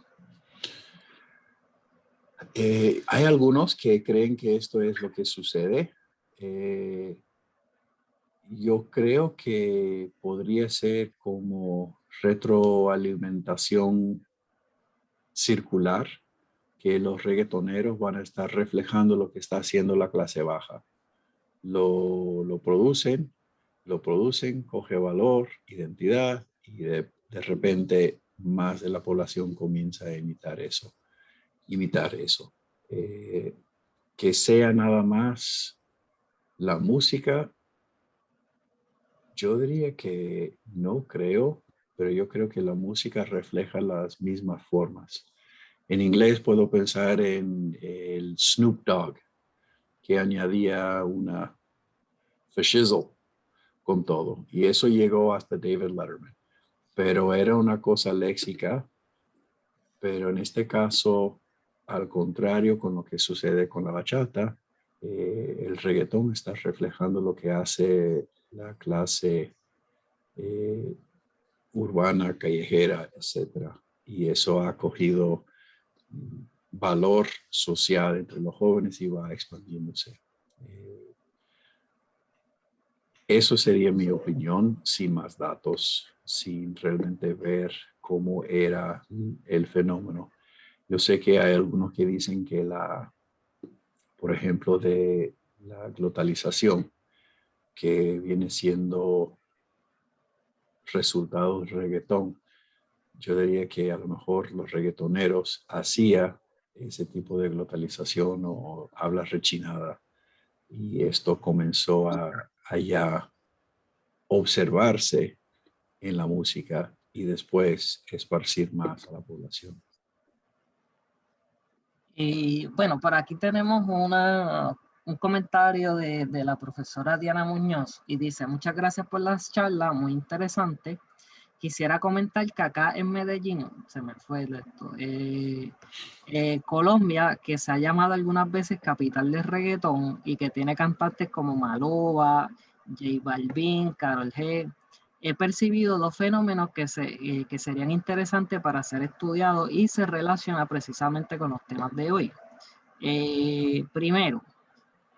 Hay algunos que creen que esto es lo que sucede. Yo creo que podría ser como retroalimentación circular, que los reggaetoneros van a estar reflejando lo que está haciendo la clase baja. Lo producen, coge valor, identidad, y de repente más de la población comienza a imitar eso. Que sea nada más la música, yo diría que no creo, pero yo creo que la música refleja las mismas formas. En inglés puedo pensar en el Snoop Dogg, que añadía una fashizzle con todo, y eso llegó hasta David Letterman, pero era una cosa léxica. Pero en este caso, al contrario con lo que sucede con la bachata, el reggaetón está reflejando lo que hace la clase urbana, callejera, etc. Y eso ha cogido valor social entre los jóvenes y va expandiéndose. Eso sería mi opinión, sin más datos, sin realmente ver cómo era el fenómeno. Yo sé que hay algunos que dicen que por ejemplo, de la globalización, que viene siendo resultado del reggaetón, yo diría que a lo mejor los reggaetoneros hacían ese tipo de globalización o habla rechinada, y esto comenzó a ya observarse en la música y después esparcir más a la población. Y bueno, por aquí tenemos un comentario de la profesora Diana Muñoz y dice: muchas gracias por las charlas, muy interesante. Quisiera comentar que acá en Medellín, se me fue esto, Colombia, que se ha llamado algunas veces capital del reggaetón y que tiene cantantes como Malova, J Balvin, Karol G. he percibido dos fenómenos que serían interesantes para ser estudiados y se relaciona precisamente con los temas de hoy. Primero,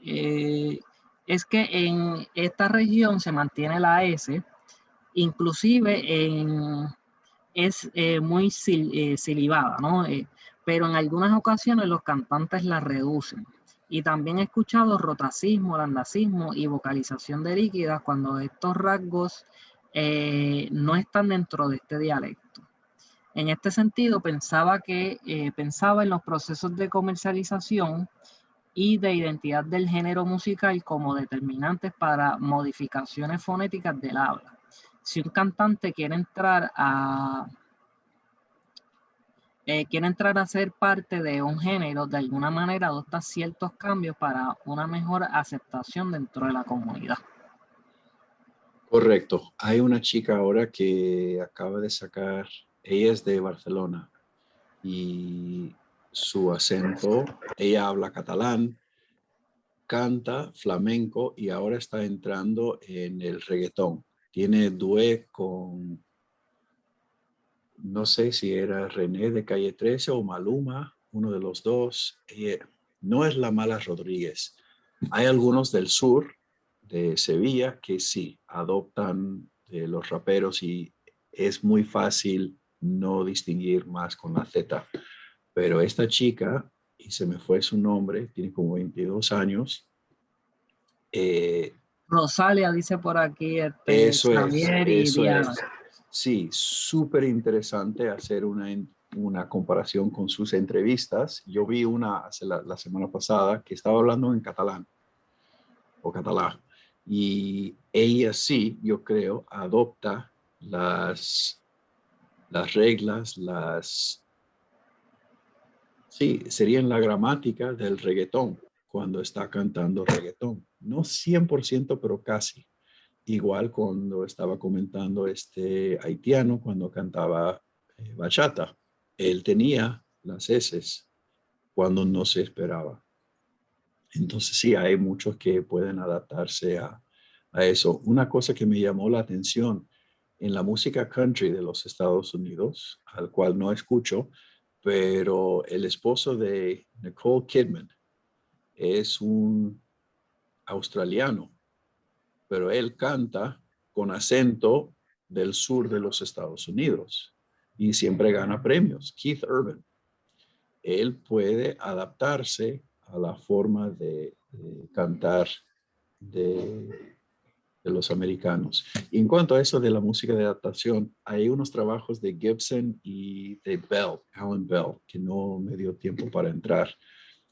es que en esta región se mantiene la S, inclusive es muy silibada, ¿no? Pero en algunas ocasiones los cantantes la reducen. Y también he escuchado rotacismo, landacismo y vocalización de líquidas cuando estos rasgos no están dentro de este dialecto. En este sentido, pensaba en los procesos de comercialización y de identidad del género musical como determinantes para modificaciones fonéticas del habla. Si un cantante quiere entrar a ser parte de un género, de alguna manera adopta ciertos cambios para una mejor aceptación dentro de la comunidad. Correcto. Hay una chica ahora que acaba de sacar, ella es de Barcelona y su acento, ella habla catalán, canta flamenco y ahora está entrando en el reggaetón. Tiene duet con, no sé si era René de Calle 13 o Maluma, uno de los dos. No es la Mala Rodríguez. Hay algunos del sur de Sevilla que sí adoptan los raperos y es muy fácil no distinguir más con la Z. Pero esta chica, y se me fue su nombre, tiene como 22 años. Rosalia dice por aquí, Eso Xavier y eso Diana. es. Sí, súper interesante hacer una comparación con sus entrevistas. Yo vi una la semana pasada que estaba hablando en catalán o catalán y ella sí, yo creo, adopta las reglas, sí, serían la gramática del reggaetón cuando está cantando reggaetón. No 100%, pero casi. Igual cuando estaba comentando este haitiano, cuando cantaba bachata, él tenía las S cuando no se esperaba. Entonces sí, hay muchos que pueden adaptarse a eso. Una cosa que me llamó la atención en la música country de los Estados Unidos, al cual no escucho, pero el esposo de Nicole Kidman es un australiano, pero él canta con acento del sur de los Estados Unidos y siempre gana premios. Keith Urban. Él puede adaptarse a la forma de cantar de los americanos. Y en cuanto a eso de la música de adaptación, hay unos trabajos de Gibson y de Bell, Alan Bell, que no me dio tiempo para entrar,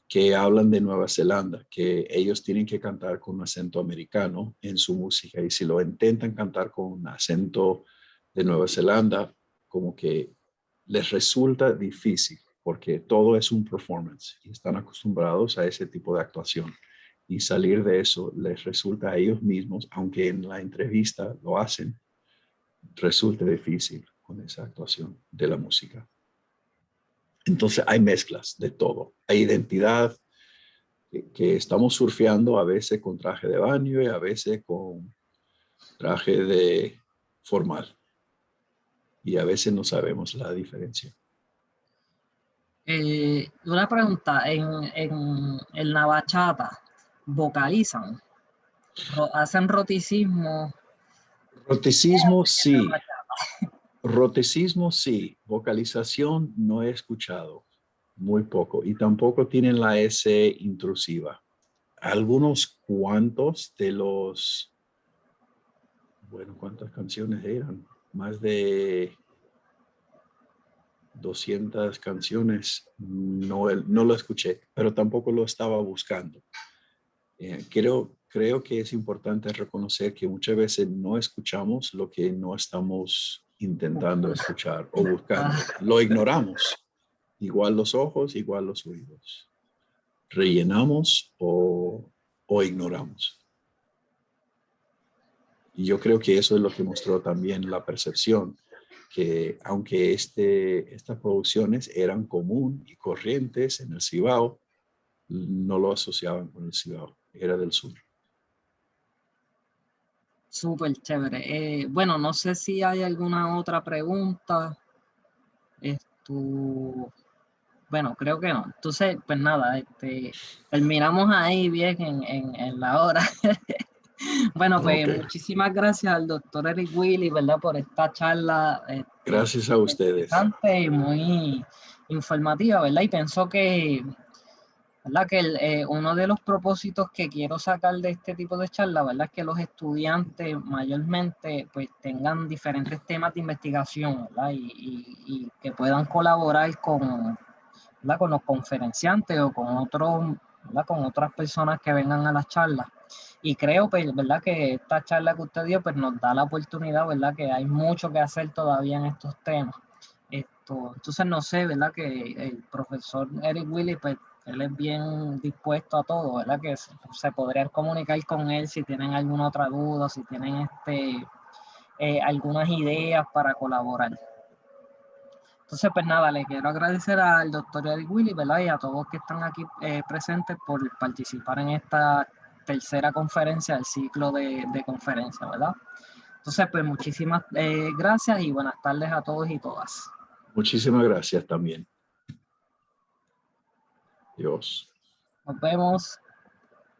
que hablan de Nueva Zelanda, que ellos tienen que cantar con un acento americano en su música y si lo intentan cantar con un acento de Nueva Zelanda, como que les resulta difícil porque todo es un performance y están acostumbrados a ese tipo de actuación y salir de eso les resulta a ellos mismos, aunque en la entrevista lo hacen, resulta difícil con esa actuación de la música. Entonces hay mezclas de todo. Hay identidad que estamos surfeando a veces con traje de baño y a veces con traje de formal. Y a veces no sabemos la diferencia. Una pregunta, en la bachata, ¿vocalizan? ¿Hacen roticismo? Roticismo sí. Roticismo sí. Vocalización no he escuchado. Muy poco. Y tampoco tienen la S intrusiva. Algunos cuantos de los... Bueno, ¿cuántas canciones eran? Más de 200 canciones. No lo escuché, pero tampoco lo estaba buscando. Creo que es importante reconocer que muchas veces no escuchamos lo que no estamos intentando escuchar o buscando. Lo ignoramos. Igual los ojos, igual los oídos. Rellenamos o ignoramos. Y yo creo que eso es lo que mostró también la percepción, que aunque estas producciones eran común y corrientes en el Cibao, no lo asociaban con el Cibao, era del sur. Súper chévere. Bueno, no sé si hay alguna otra pregunta. Bueno, creo que no. Entonces, pues nada, terminamos ahí bien en la hora. Bueno, pues Ok. muchísimas gracias al doctor Eric Willy, ¿verdad? Por esta charla Gracias a ustedes. interesante y muy informativa, ¿verdad? Y pienso que, ¿verdad? Que uno de los propósitos que quiero sacar de este tipo de charla, ¿verdad? Es que los estudiantes mayormente pues tengan diferentes temas de investigación, ¿verdad? Y que puedan colaborar con, ¿verdad? Con los conferenciantes o con otros, ¿verdad? Con otras personas que vengan a las charlas. Y creo, pues, ¿verdad? Que esta charla que usted dio, pues, nos da la oportunidad, ¿verdad? Que hay mucho que hacer todavía en estos temas. Entonces, no sé, ¿verdad? Que el profesor Eric Willy, pues, él es bien dispuesto a todo, ¿verdad? Que se podrían comunicar con él si tienen alguna otra duda, si tienen algunas ideas para colaborar. Entonces, pues nada, le quiero agradecer al doctor Eric Willy, ¿verdad? Y a todos que están aquí presentes por participar en esta tercera conferencia del ciclo de conferencias, ¿verdad? Entonces, pues muchísimas gracias y buenas tardes a todos y todas. Muchísimas gracias también. Dios. Nos vemos.